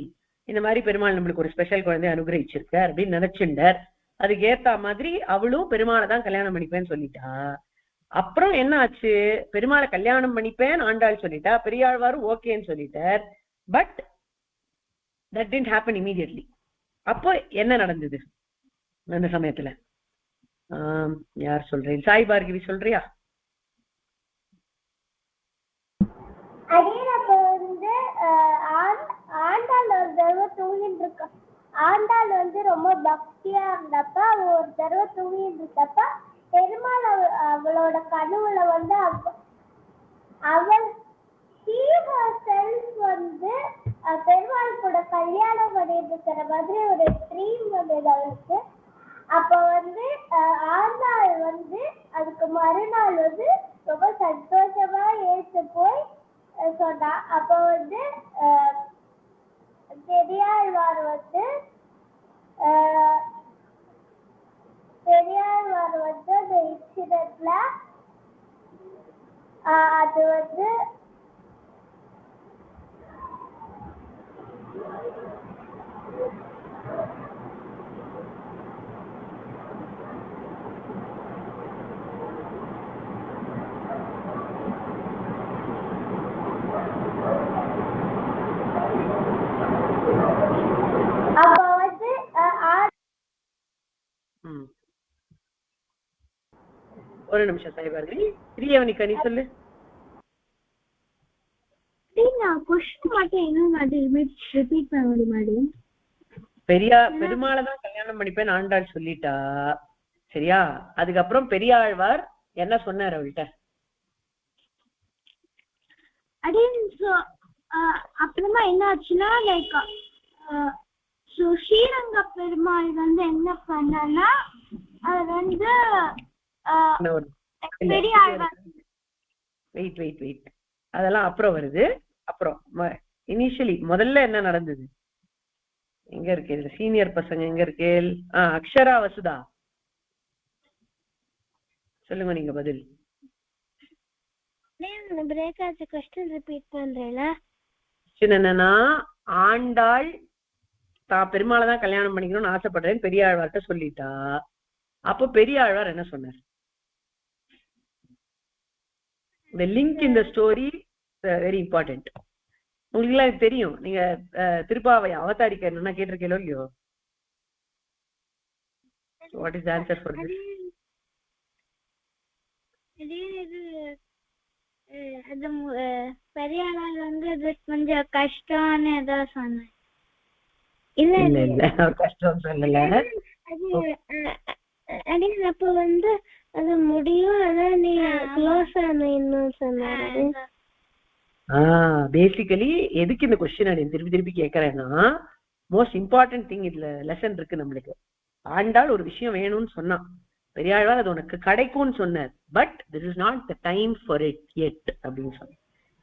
இந்த மாதிரி பெருமாள் நம்மளுக்கு ஒரு ஸ்பெஷல் குழந்தைய அனுகிரகிச்சிருக்கார் அப்படின்னு நினைச்சுட்டார். அதுக்கு ஏத்த மாதிரி அவளும் பெருமாளை தான் கல்யாணம் பண்ணிப்பேன்னு சொல்லிட்டா. அப்புறம் என்ன ஆச்சு? பெருமாளை கல்யாணம் பண்ணிப்பேன் ஆண்டாள் சொல்லிட்டா, பெரியாழ்வாரும் ஓகேன்னு சொல்லிட்டார். But that didn't happen immediately. அப்போ என்ன நடந்தது அந்த சமயத்துல? யார் சொல்றேன்? சாய் பார்கவி சொல்றியா? அப்ப ஆண்டாள் ஒரு தடவை தூங்கிட்டு இருக்க, ஆண்டாள் ரொம்ப பக்தியா இருந்தப்ப ஒரு தடவை தூங்கிட்டு இருக்கப்ப பெருமாள் அவளோட கனவுல அவள் பெருமாள் கூட கல்யாணம் பண்ணிட்டு இருக்கிற மாதிரி ஒரு ட்ரீம் வந்தது அவளுக்கு. அப்ப ஆண்டாள் அதுக்கு மறுநாள் ரொம்ப சந்தோஷமா ஏற்று போய் சொன்னா. அப்ப பெரியாழ்வார் அந்த இன்சிடென்ட்ல அது ஒரு நிமிஷம் சாய் பார்கவி. பிரியவனிகா நீ சொல்லு. பெருமாளை தான் கல்யாணம் பண்ணிப்பேன் ஆண்டாள் சொல்லிட்டா, சரியா? அதுக்கப்புறம் பெரியாழ்வார் என்ன சொன்னார் அவள்கிட்ட? அப்புறமா என்ன ஆச்சுன்னா, லைக் ஸ்ரீரங்க பெருமாள் என்ன பண்ணா, அதெல்லாம் அப்புறம் வருது. அப்புறம் இனிஷியலி முதல்ல என்ன நடந்தது? எங்க இருக்கு இதுல சீனியர் பசங்க? எங்க இருக்கு? அக்ஷரா, வசுதா சொல்லுங்க நீங்க பதில். என்னன்னா, ஆண்டாள் தான் பெருமாளை தான் கல்யாணம் பண்ணிக்கணும்னு ஆசைப்படுறேன்னு பெரியாழ்வார்ட்ட சொல்லிட்டா. அப்போ பெரியாழ்வார் என்ன சொன்னார்? The link in the story very important. உங்களுக்கு எல்லாம் தெரியும், நீங்க திருப்பாவை அவதாரிக்க என்ன கேட்டிருக்கீங்களோ இல்லையோ? What is the answer for this? Periyazhwar கொஞ்சம் கஷ்டம்னு ஏதோ சொன்னேன். இல்ல இல்ல கஷ்டம் சொல்லல. அப்ப அது முடியும், அதான் நீ க்ளோஸ் ஆனு சொன்னாரு. பேசிக்கலி எதுக்கு இந்த கொஸ்டின் நான் திருப்பி திருப்பி கேட்கறேன்னா, மோஸ்ட் இம்பார்ட்டன்ட் திங் இதுல லெசன் இருக்கு நம்மளுக்கு. ஆண்டாள் ஒரு விஷயம் வேணும்னு சொன்னா, பெரியாழ்வார் அது உனக்கு கிடைக்கும்னு சொன்னார். But this is not the time for it எட் அப்படின்னு சொன்ன.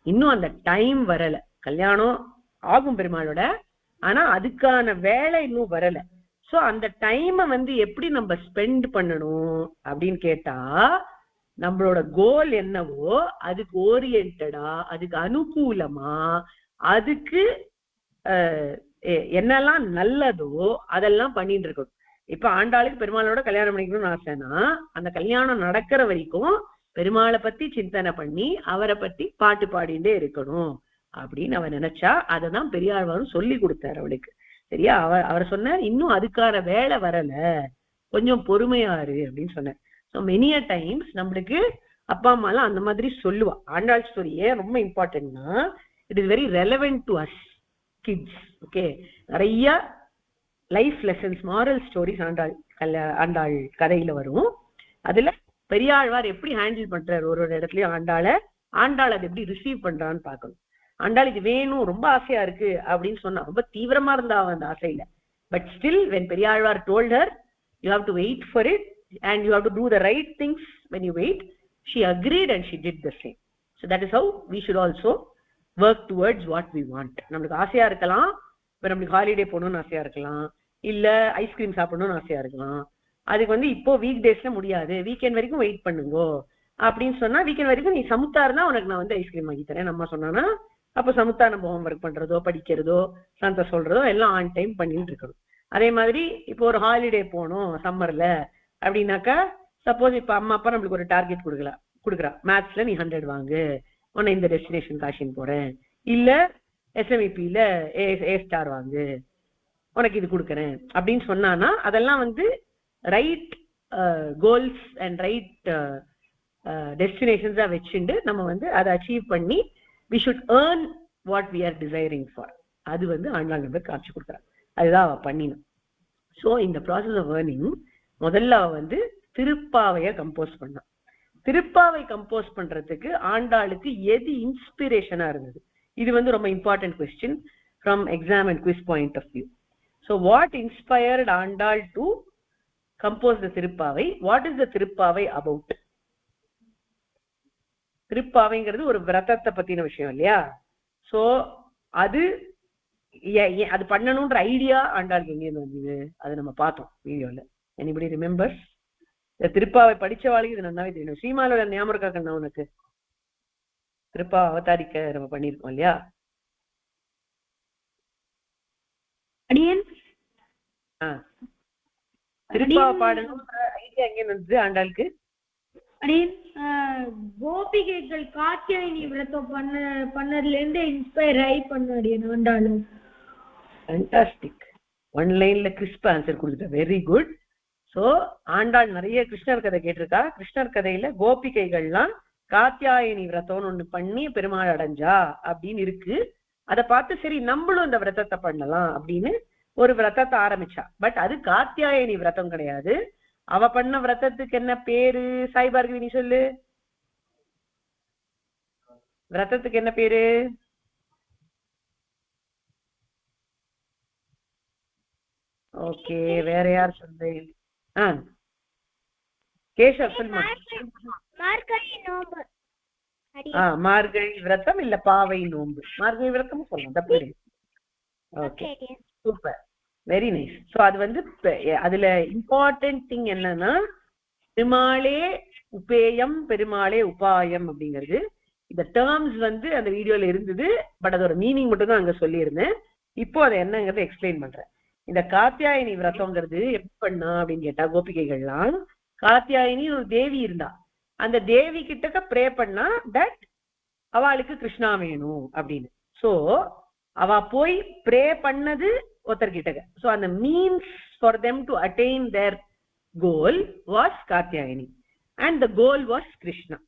இன்னும் அந்த டைம் வரல. கல்யாணம் ஆகும் பெருமாளோட, ஆனா அதுக்கான வேலை இன்னும் வரல. சோ அந்த டைமை எப்படி நம்ம ஸ்பெண்ட் பண்ணணும் அப்படின்னு கேட்டா, நம்மளோட கோல் என்னவோ அதுக்கு ஓரியன்டா, அதுக்கு அனுகூலமா, அதுக்கு என்னெல்லாம் நல்லதோ அதெல்லாம் பண்ணிட்டு இருக்கணும். இப்ப ஆண்டாளுக்கு பெருமாளோட கல்யாணம் பண்ணிக்கணும்னு ஆசைன்னா, அந்த கல்யாணம் நடக்கிற வரைக்கும் பெருமாளை பத்தி சிந்தனை பண்ணி அவரை பத்தி பாட்டு பாடிண்டே இருக்கணும் அப்படின்னு அவ நினைச்சா. அததான் பெரியாழ்வாரும் சொல்லி கொடுத்தாரு அவளுக்கு. சரியா? அவர் சொன்னார், இன்னும் அதுக்கான வேலை வரல, கொஞ்சம் பொறுமையாரு அப்படின்னு சொன்னார். ஸோ மெனி அ டைம்ஸ் நம்மளுக்கு அப்பா அம்மா எல்லாம் அந்த மாதிரி சொல்லுவா. ஆண்டாள் ஸ்டோரி ஏன் ரொம்ப இம்பார்ட்டன்ட்னா, it is very relevant to us kids. Okay, நிறைய life lessons, moral stories Andal கதையில வரும். அதுல பெரியாழ்வார் எப்படி ஹேண்டில் பண்றாரு ஒரு இடத்துலயும் ஆண்டாள் அதை எப்படி ரிசீவ் பண்றான்னு பாக்கணும். ஆண்டாள் இது வேணும், ரொம்ப ஆசையா இருக்கு அப்படின்னு சொன்னா, ரொம்ப தீவிரமா இருந்தா அந்த ஆசையில. But still when Periyazhwar told her you have to wait for it and you have to do the right things when you wait, she agreed and she did the same. So that is how we should also work towards what we want. நம்மளுக்கு ஆசையா இருக்கலாம், இப்ப நம்மளுக்கு ஹாலிடே போகணும்னு ஆசையா இருக்கலாம், இல்ல ஐஸ்கிரீம் சாப்பிடணும்னு ஆசையா இருக்கலாம். அதுக்கு இப்போ வீக் டேஸ்ல முடியாது, வீக்கெண்ட் வரைக்கும் வெயிட் பண்ணுங்கோ அப்படின்னு சொன்னா, வீக்கெண்ட் வரைக்கும் நீ சமுத்தா இருந்தா உனக்கு நான் ஐஸ்கிரீம் வாங்கி தரேன் நம்ம சொன்னா, அப்ப சமுத்தா நம்ம ஹோம்ஒர்க் பண்றதோ படிக்கிறதோ சாந்தா சொல்றதோ எல்லாம் ஆன் டைம் பண்ணிட்டு இருக்கணும். அதே மாதிரி இப்போ ஒரு ஹாலிடே போகணும் சம்மர்ல அப்படின்னாக்கா, சப்போஸ் இப்ப அம்மா அப்பா நம்மளுக்கு ஒரு டார்கெட் கொடுக்குறா, மேத்ஸ்ல நீ 100 வாங்கு, உன்னை இந்த டெஸ்டினேஷன் காஷின்னு போறேன், இல்ல SMEPல A ஸ்டார் வாங்கு, உனக்கு இது கொடுக்குறேன் அப்படின்னு சொன்னானா, அதெல்லாம் ரைட் கோல்ஸ் அண்ட் ரைட் டெஸ்டினேஷன்ஸா வச்சுட்டு நம்ம அதை அச்சீவ் பண்ணி we should earn what we are desiring for. அது ஆண்டாள் நம்ம காட்சி கொடுக்குறாங்க. அதுதான் அவ பண்ணினான். ஸோ இந்த ப்ராசஸ் ஆஃப் ஏர்னிங் முதல்ல அவ திருப்பாவைய கம்போஸ் பண்ணான். திருப்பாவை கம்போஸ் பண்றதுக்கு ஆண்டாளுக்கு எது இன்ஸ்பிரேஷனா இருந்தது? இது ரொம்ப important question from exam and quiz point of view. So what inspired Andal to compose the Thiruppavai? What is the Thiruppavai about? திருப்பாவைங்கிறது ஒரு விரதத்தை பத்தின விஷயம் இல்லையா? சோ அது பண்ணணும்ன்ற ஐடியா ஆண்டாளுக்கு எங்கேருந்து வந்தது? அது நம்ம பார்த்தோம் வீடியோல. Anybody remembers? இந்த திருப்பாவை படிச்சவாளுக்கு இது நல்லாவே தெரியும். ஸ்ரீமாலோட ஞாபகம் இருக்கா உனக்கு? திருப்பாவை அவதாரிக்க நம்ம பண்ணிருக்கோம் இல்லையா? திருப்பாவை பாடணும்ன்ற ஐடியா எங்க இருந்தது ஆண்டாளுக்கு? கோபிகைகள் காத்தியாயினி விரதம் பண்ணதுல இருந்து இன்ஸ்பயர் ஆகி பண்ணாலும். ஃபேண்டாஸ்டிக். ஒன் லைன்ல கிறிஸ்ப் ஆன்சர் கொடுத்துட்ட. Very good. சோ ஆண்டாள் நிறைய கிருஷ்ணர் கதை கேட்டிருக்கா. கிருஷ்ணர் கதையில கோபிகைகள்லாம் காத்தியாயினி விரதம்னு ஒண்ணு பண்ணி பெருமாள் அடைஞ்சா அப்படின்னு இருக்கு. அதை பார்த்து சரி நம்மளும் இந்த விரதத்தை பண்ணலாம் அப்படின்னு ஒரு விரதத்தை ஆரம்பிச்சா. பட் அது காத்தியாயினி விரதம் கிடையாது. அவ பண்ண விரதத்துக்கு என்ன பேரு? சாய் பார்கவி நீ சொல்லு, விரதத்துக்கு என்ன பேரு? ஓகே, வேற யார் சொல்லு? கேஷவ் சொல்லுமா. மார்கழி விரதம் இல்ல பாவை நோம்பு. மார்கழி விரதம் சொல்லலாம், தப்பு. Okay, super, very nice. So அது அதுல இம்பார்ட்டன்ட் திங் என்னன்னா, பெருமாளே உபேயம் பெருமாளே உபாயம் அப்படிங்கிறது. இந்த டேர்ம்ஸ் அந்த வீடியோல இருந்தது. பட் அதோட மீனிங் மட்டும் தான் அங்க சொல்லியிருந்தேன். இப்போ அதை என்னங்கிறத எக்ஸ்பிளைன் பண்றேன். இந்த காத்தியாயினி விரதம்ங்கிறது எப்படி பண்ணா அப்படின்னு கேட்டா, கோபிகைகள்லாம் காத்தியாயினி ஒரு தேவி இருந்தா. அந்த தேவி கிட்டக்க ப்ரே பண்ணா தட் அவளுக்கு கிருஷ்ணா வேணும் அப்படின்னு. சோ அவ போய் ப்ரே பண்ணது ஒருத்தர்கிட்ட. சோ அந்த means for them to attain their goal was Kathyayini and the goal was Krishna.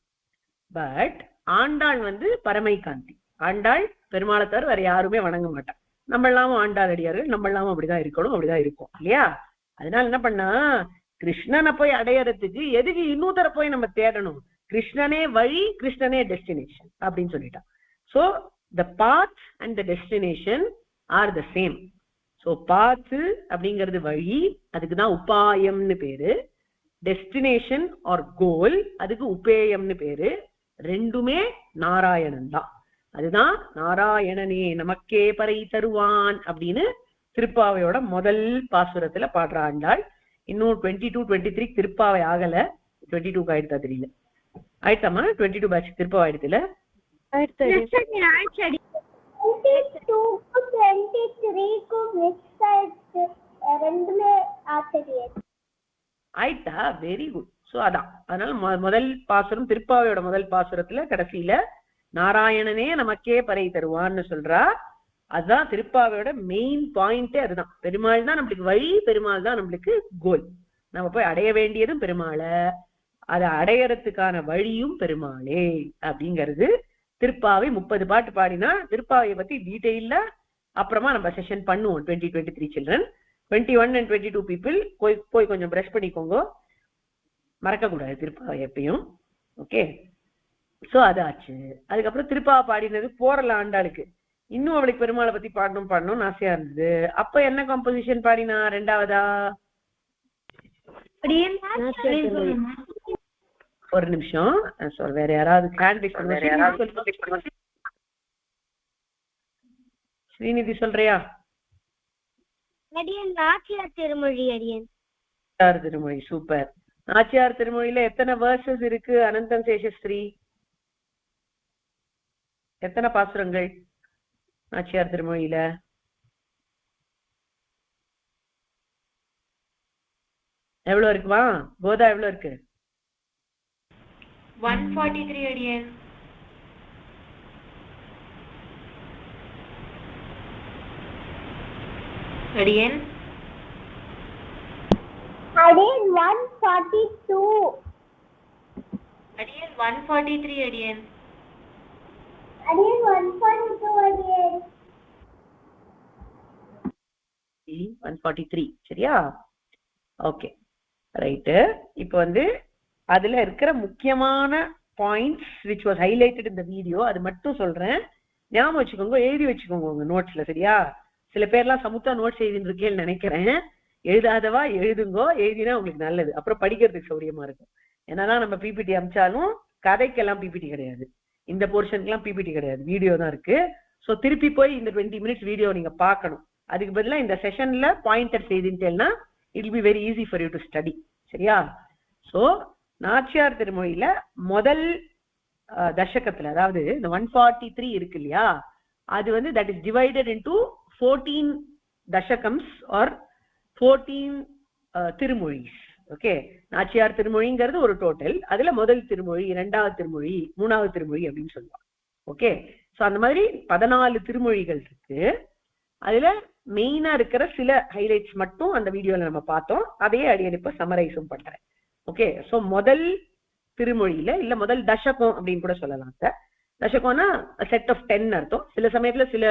But Andal பரமைகாந்தி. ஆண்டாள் பெருமாளை தவிர வேற யாருமே வணங்க மாட்டான். நம்ம எல்லாமும் ஆண்டாள் அடியார்கள், நம்ம எல்லாமும் அப்படிதான் இருக்கணும், அப்படிதான் இருக்கும் இல்லையா? அதனால என்ன பண்ணா, கிருஷ்ணனை போய் அடையறதுக்கு எதுக்கு இன்னொருத்தர போய் நம்ம தேடணும்? கிருஷ்ணனே வழி, கிருஷ்ணனே டெஸ்டினேஷன் அப்படின்னு சொல்லிட்டான். So the path and the destination are the same. so path அப்படிங்கிறது வழி, அதுக்குதான் உபாயம்னு பேரு. டெஸ்டினேஷன் ஆர் கோல், அதுக்கு உபேயம்னு பேரு. ரெண்டுமே நாராயணன் தான். அதுதான் நாராயணனே நமக்கே பறை தருவான் அப்படின்னு திருப்பாவையோட முதல் பாசுரத்துல பாடுற ஆண்டாள். இன்னும் 22, 23 திருப்பாவை ஆகல. 22 ஆயிடுதா தெரியல. ஆயிட்டாமா 22 பேட்ச் திருப்பாவை ஆயிடுத்துல? ஆயிட்டா? வெரி குட், சோ அதான். அதனால முதல் பாசுரம் திருப்பாவையோட முதல் பாசுரத்துல கடைசியில நாராயணனே நமக்கே பறை தருவான்னு சொல்றா. அதுதான் திருப்பாவையோட மெயின் பாயிண்டே. அதுதான், பெருமாள் தான் நம்மளுக்கு வழி, பெருமாள் தான் நம்மளுக்கு கோல். நம்ம போய் அடைய வேண்டியதும் பெருமாளை, அதை அடையறதுக்கான வழியும் பெருமாளே அப்படிங்கிறது. திருப்பாவை 30 பாட்டு பாடினா திருப்பாவையை பத்தி டீட்டெயில்ல அப்புறமா நம்ம செஷன் பண்ணுவோம். 2023 சில்ட்ரன், 21 and 22 பீப்புள் போய் கொஞ்சம் பிரஷ் பண்ணிக்கோங்க, மறக்க கூடாது திருப்பாவை எப்பயும். ஓகே, சோ அது ஆச்சு. அதுக்கப்புறம் திருப்பாவை பாடினது போறல ஆண்டாளுக்கு. இன்னும் அவளுக்கு பெருமாளை பத்தி பாடணும்னு ஆசையா இருந்தது. அப்ப என்ன காம்போசிஷன் பாடினா ரெண்டாவதா? ஒரு நிமிஷம், வேற யாராவது ஸ்ரீநிதி சொல்றியா? நாச்சியார் திருமொழி. திருமொழி, சூப்பர். நாச்சியார் திருமொழியில எத்தனை வேர்சஸ் இருக்கு அனந்தம் சேஷஸ்ரீ? எத்தனை பாசுரங்கள் நாச்சியார் திருமொழியில? எவ்வளவு இருக்குமா கோதா? எவ்வளவு இருக்கு? 143 அடியன். அடியன் 142. அடியன் 143 அடியன். 142. 143 சரியா? Okay, right. இப்போ அதுல இருக்கிற முக்கியமான points which was highlighted in the video அது மட்டும் சொல்றேன். ஞாபகம் வச்சுக்கோங்க, எழுதி வச்சுக்கோங்க உங்க நோட்ஸ்ல, சரியா? சில பேர்லாம் சமுத்தா நோட்ஸ் எழுதிட்டு இருக்கேன்னு நினைக்கிறேன். எழுதாதவா எழுதுங்கோ, எழுதினா உங்களுக்கு நல்லது, அப்புறம் படிக்கிறதுக்கு சௌரியமா இருக்கும். என்னதான் நம்ம பிபிடி அமிச்சாலும் கதைக்கெல்லாம் பிபிடி கிடையாது, இந்த போர்ஷனுக்குலாம் பிபிடி கிடையாது, வீடியோ தான் இருக்கு. ஸோ திருப்பி போய் இந்த 20 minutes வீடியோ நீங்க பார்க்கணும். அதுக்கு பதிலாக இந்த செஷன்ல பாயிண்டர் செய்துட்டேன்னா it will be very easy for you to study, சரியா? ஸோ நாச்சியார் திருமொழியில முதல் தசகத்துல, அதாவது இந்த 143 இருக்கு இல்லையா, அது தட் இஸ் டிவைடட் இன்டு 14 தசகம்ஸ் ஆர் 14 திருமொழிஸ். ஓகே, நாச்சியார் திருமொழிங்கிறது ஒரு டோட்டல். அதுல முதல் திருமொழி, இரண்டாவது திருமொழி, மூணாவது திருமொழி அப்படின்னு சொல்லுவாங்க. ஓகே, ஸோ அந்த மாதிரி 14 திருமொழிகள் இருக்கு. அதுல மெயினா இருக்கிற சில ஹைலைட்ஸ் மட்டும் அந்த வீடியோல நம்ம பார்த்தோம். அதையே அடியனுப்ப சமரைஸும் பண்றேன். ஓகே, ஸோ முதல் திருமொழியில, இல்ல முதல் தசகம் அப்படின்னு கூட சொல்லலாம். தசகம்னா செட் ஆஃப் 10 அர்த்தம். சில சமயத்துல சில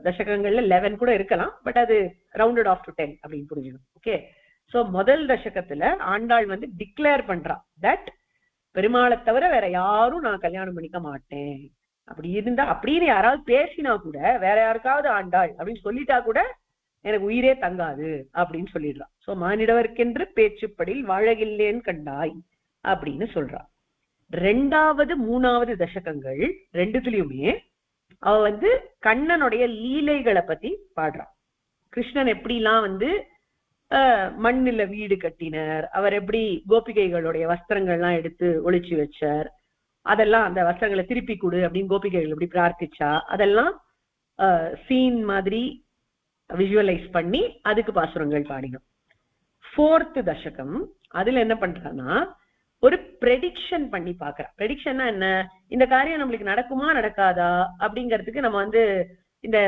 தசகங்கள்ல 11 கூட இருக்கலாம், பட் அது ரவுண்டட் ஆஃப் டு 10 அப்படின்னு புரிஞ்சுக்கணும். ஓகே, ஸோ முதல் தசகத்துல ஆண்டாள் டிக்ளேர் பண்றா தட் பெருமாளை தவிர வேற யாரும் நான் கல்யாணம் பண்ணிக்க மாட்டேன். அப்படி இருந்தா, அப்படின்னு யாராவது பேசினா கூட, வேற யாருக்காவது ஆண்டாள் அப்படின்னு சொல்லிட்டா கூட எனக்கு உயிரே தங்காது அப்படின்னு சொல்லிடுறான். சோ மானிடவர்க்கென்று பேச்சுப்படில் வாழகில்லேன்னு கண்டாய் அப்படின்னு சொல்றா. ரெண்டாவது மூணாவது தசகங்கள் ரெண்டுத்துலயுமே அவ கண்ணனுடைய லீலைகளை பத்தி பாடுறான். கிருஷ்ணன் எப்படிலாம் மண்ணுல வீடு கட்டினார், அவர் எப்படி கோபிகைகளுடைய வஸ்திரங்கள்லாம் எடுத்து ஒளிச்சு வச்சார், அதெல்லாம் அந்த வஸ்திரங்களை திருப்பி கொடு அப்படின்னு கோபிகைகள் எப்படி பிரார்த்திச்சா, அதெல்லாம் சீன் மாதிரி விஷுவலைஸ் பண்ணி அதுக்கு பாசுரங்கள் பாடினோம். 4th தசகம் அதுல என்ன பண்றான்னா ஒரு ப்ரெடிக்ஷன் பண்ணி பாக்குறா. ப்ரெடிக்ஷன்னா என்ன? இந்த காரியம் நம்மளுக்கு நடக்குமா நடக்காதா அப்படிங்கிறதுக்கு நம்ம இந்த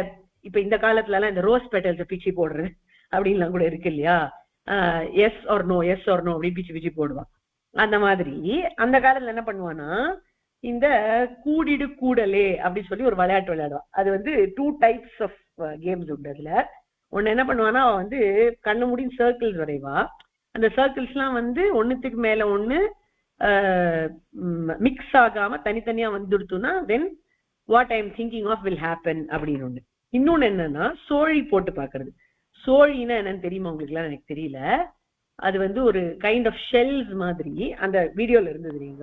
இப்ப இந்த காலத்துல எல்லாம் இந்த ரோஸ் பெட்டல்ஸ் பிச்சு போடுறது அப்படின்லாம் கூட இருக்கு இல்லையா, yes or no yes or no அப்படின்னு பிச்சு பிச்சு போடுவான். அந்த மாதிரி அந்த காலத்துல என்ன பண்ணுவான்னா இந்த கூடிடு கூடலே அப்படின்னு சொல்லி ஒரு விளையாட்டு விளையாடுவான். அது 2 types ஆஃப் கேம்ஸ் உண்டு. அதுல ஒன்னு என்ன பண்ணுவான்னா கண்ணு முடியும் சர்க்கிள்ஸ் வரைவா. அந்த சர்க்கிள்ஸ் எல்லாம் ஒண்ணுத்துக்கு மேல ஒண்ணு மிக்ஸ் ஆகாம தனித்தனியா வந்துடுத்துனா then what I am thinking of will happen அப்படின்னு ஒண்ணு. இன்னொன்னு என்னன்னா சோழி போட்டு பாக்குறது. சோழின்னா என்னன்னு தெரியுமா உங்களுக்கு எல்லாம்? எனக்கு தெரியல. அது ஒரு கைண்ட் ஆஃப் ஷெல்ஸ் மாதிரி அந்த வீடியோல இருந்தது. நீங்க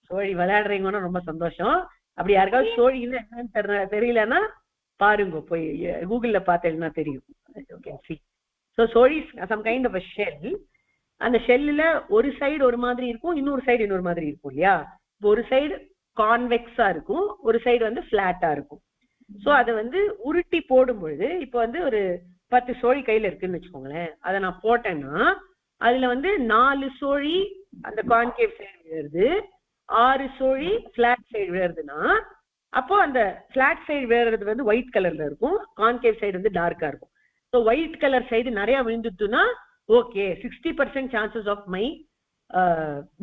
சோழி விளையாடுறீங்கன்னா ரொம்ப சந்தோஷம். அப்படி யாருக்காவது சோழின்னா என்னன்னு தெரியலன்னா பாருங்க, போய் கூகுள்ல பார்த்தேன்னா தெரியும். சோழி சம் கைண்ட் ஆஃப் ஷெல். அந்த ஷெல்லுல ஒரு சைடு ஒரு மாதிரி இருக்கும், இன்னொரு சைடு இன்னொரு மாதிரி இருக்கும் இல்லையா. இப்போ ஒரு சைடு கான்வெக்ஸா இருக்கும், ஒரு சைடு பிளாட்டா இருக்கும். சோ அதை வந்து உருட்டி போடும் பொழுது இப்ப வந்து ஒரு 10 சோழி கையில இருக்குன்னு வச்சுக்கோங்களேன். அதை நான் போட்டேன்னா அதுல வந்து 4 சோழி அந்த கான்கேவ் சைடு விழுறது, 6 சோழி பிளாட் சைடு விழுறதுன்னா அப்போ அந்த பிளாட் சைடு விழுறது வந்து ஒயிட் கலர்ல இருக்கும், கான்கேவ் சைடு வந்து டார்க்கா இருக்கும். ஸோ ஒயிட் கலர் சைடு நிறைய விழுந்துட்டுன்னா okay 60% chances of my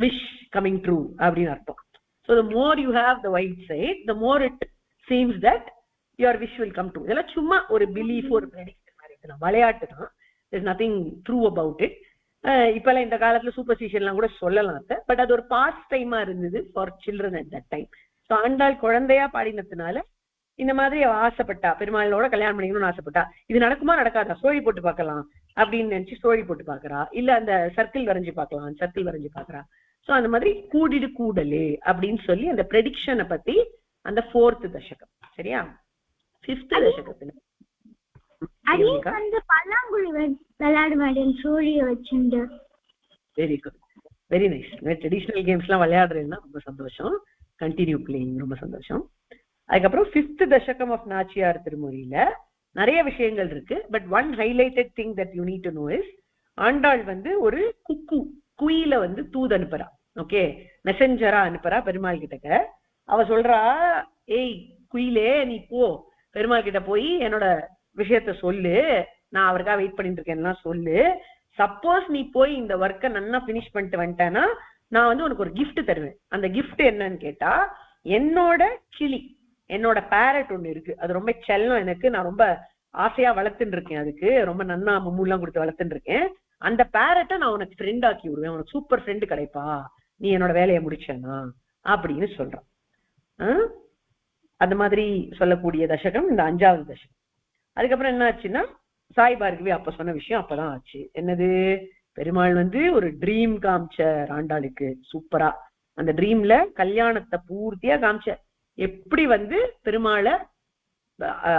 wish coming true அப்படின்னு அர்த்தம். So the more you have the white side the more it seems that your wish will come true. இதெல்லாம் சும்மா ஒரு பிலீஃப், ஒரு ப்ரெடிக்ஷன் மாதிரி இருக்கலாம், விளையாட்டு தான். there's nothing true about it. இப்பெல்லாம் இந்த காலத்துல சூப்பர்ஸ்டிஷன்லாம் கூட சொல்லலாம், பட் அது ஒரு பாஸ் டைமா இருந்தது for children at that time. So Andal குழந்தையா பாடினதுனால இந்த மாதிரி ஆசைப்பட்டா, பெருமாளோட கல்யாணம் பண்ணிக்கணும்னு ஆசைப்பட்டா. இது நடக்குமா நடக்காதா, சோழி போட்டு பார்க்கலாம் அப்படின்னு நினைச்சு சோழி போட்டு பாக்குறா, இல்ல அந்த சர்க்கிள் வரைஞ்சு பார்க்கலாம், சர்க்கிள் வரைஞ்சு பாக்குறா. ஸோ அந்த மாதிரி கூடிடு கூடலே அப்படின்னு சொல்லி அந்த ப்ரெடிக்ஷனை பத்தி அந்த 4th தசகம். சரியா? 5th தசகத்துல வந்து பல்லாங்குழி விளையாடுவேன் சோழிய வச்சுட்டு. Very good, very nice. Traditional games எல்லாம் விளையாடுறேன்னா ரொம்ப சந்தோஷம். கண்டினியூ பிளேயிங், ரொம்ப சந்தோஷம். அதுக்கப்புறம் 5th தசகம் ஆஃப் நாச்சியார் திருமொழியில நிறைய விஷயங்கள் இருக்கு. But one highlighted thing that you need to know is Andal வந்து ஒரு குயில வந்து தூது அனுப்புறா. ஓகே, மெசஞ்சரா அனுப்புறா பெருமாள் கிட்டக்க. அவ சொல்றா, ஏய் குயிலே நீ போ பெருமாள் கிட்ட போய் என்னோட விஷயத்த சொல்லு, நான் அவருக்காக வெயிட் பண்ணிட்டு இருக்கேன்னா சொல்லு. சப்போஸ் நீ போய் இந்த ஒர்க்கை நல்லா பினிஷ் பண்ணிட்டு வந்துட்டேன்னா நான் வந்து உனக்கு ஒரு கிஃப்ட் தருவேன். அந்த கிஃப்ட் என்னன்னு கேட்டா, என்னோட கிளி, என்னோட பேரட் ஒண்ணு இருக்கு, அது ரொம்ப செல்லம் எனக்கு, நான் ரொம்ப ஆசையா வளர்த்துட்டு இருக்கேன், அதுக்கு ரொம்ப நன்னா மும்முலாம் கொடுத்து வளர்த்துட்டு இருக்கேன். அந்த பேரட்டை நான் உனக்கு ஃப்ரெண்ட் ஆக்கி விடுவேன், உனக்கு சூப்பர் ஃப்ரெண்டு கிடைப்பா நீ என்னோட வேலையை முடிச்சேன்னா அப்படின்னு சொல்றான். அந்த மாதிரி சொல்லக்கூடிய தசகம் இந்த 5வது தசகம். அதுக்கப்புறம் என்ன ஆச்சுன்னா, சாய் பார்கவி அப்ப சொன்ன விஷயம் அப்பதான் ஆச்சு. என்னது, பெருமாள் வந்து ஒரு ட்ரீம் காமிச்சார் ஆண்டாளுக்கு சூப்பரா. அந்த ட்ரீம்ல கல்யாணத்தை பூர்த்தியா காமிச்சார். எப்படி வந்து பெருமாளை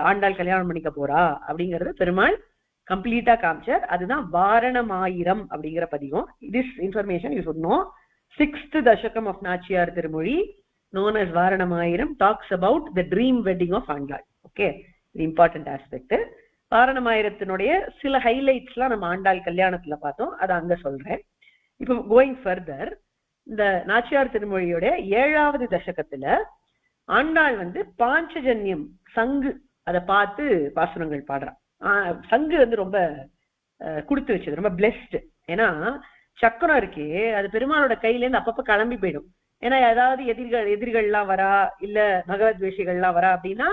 ஆண்டாள் கல்யாணம் பண்ணிக்க போறா அப்படிங்கறது பெருமாள் கம்ப்ளீட்டா காமிச்சார். அதுதான் வாரணமாயிரம் அப்படிங்கிற பதிகம். This information you should know. 6th தசகம் of Nachiyar Thirumozhi known as Varanamayiram talks about the dream wedding of Andal. Okay, இது இம்பார்ட்டன்ட் ஆஸ்பெக்ட். வாரணமாயிரத்தினுடைய சில ஹைலைட்ஸ்லாம் நம்ம ஆண்டாள் கல்யாணத்துல பார்த்தோம், அதை அங்க சொல்றேன். இப்போ கோயிங் ஃபர்தர், இந்த நாச்சியார் திருமொழியோட 7வது தசகத்துல ஆண்டாள் வந்து பாஞ்சஜன்யம் சங்கு அதை பார்த்து பாசுரங்கள் பாடுறான். சங்கு வந்து ரொம்ப கொடுத்து வச்சது, ரொம்ப பிளெஸ்ட். ஏன்னா சக்கரம் இருக்கே அது பெருமாளோட கையில இருந்து அப்பப்ப கிளம்பி போயிடும். ஏன்னா ஏதாவது எதிரிகள்லாம் வரா, இல்ல பகவத்வேஷிகள்லாம் வரா அப்படின்னா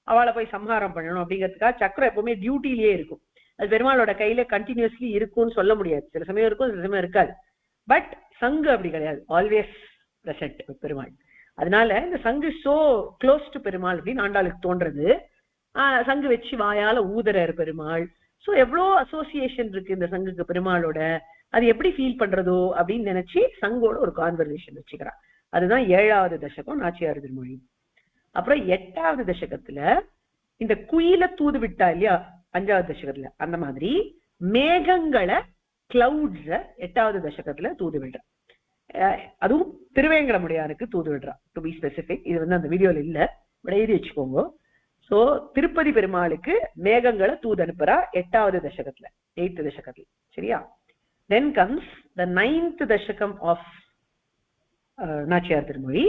அவளை போய் சம்ஹாரம் பண்ணணும் அப்படிங்கிறதுக்காக சக்கரம் எப்பவுமே டியூட்டிலேயே இருக்கும். அது பெருமாளோட கையில கண்டினியூஸ்லி இருக்கும்னு சொல்ல முடியாது, சில சமயம் இருக்கும் சில சமயம் இருக்காது. பட் சங்கு அப்படி கிடையாது, ஆல்வேஸ் பிரசன்ட் பெருமாள். அதனால இந்த சங்கு சோ க்ளோஸ் டு பெருமாள் அப்படின்னு ஆண்டாளுக்கு தோன்றது. சங்கு வச்சு வாயால ஊதுறாரு பெருமாள். சோ எவ்வளோ அசோசியேஷன் இருக்கு இந்த சங்குக்கு பெருமாளோட, அது எப்படி ஃபீல் பண்றதோ அப்படின்னு நினைச்சு சங்கோட ஒரு கான்வர்சேஷன் வச்சுக்கிறான். அதுதான் 7வது தசகம் நாச்சியார் திருமொழி. அப்புறம் 8வது தசகத்துல இந்த குயில தூது விட்டா இல்லையா 5வது தசகத்துல, அந்த மாதிரி மேகங்களை கிளவுட்ஸ 8வது தசகத்துல தூது விடுற. அதுவும் திருவேங்கடமுடையானுக்கு தூது விடுறா, டு பி ஸ்பெசிபிக். இது வந்து அந்த வீடியோல இல்ல, எழுதி வச்சுக்கோங்க. சோ திருப்பதி பெருமாளுக்கு மேகங்களை தூது அனுப்புறா 8வது தசகத்துல, 8th தசகத்துல. சரியா? தென் கம்ஸ் த 9th தசகம் of Nachiyar Thirumozhi,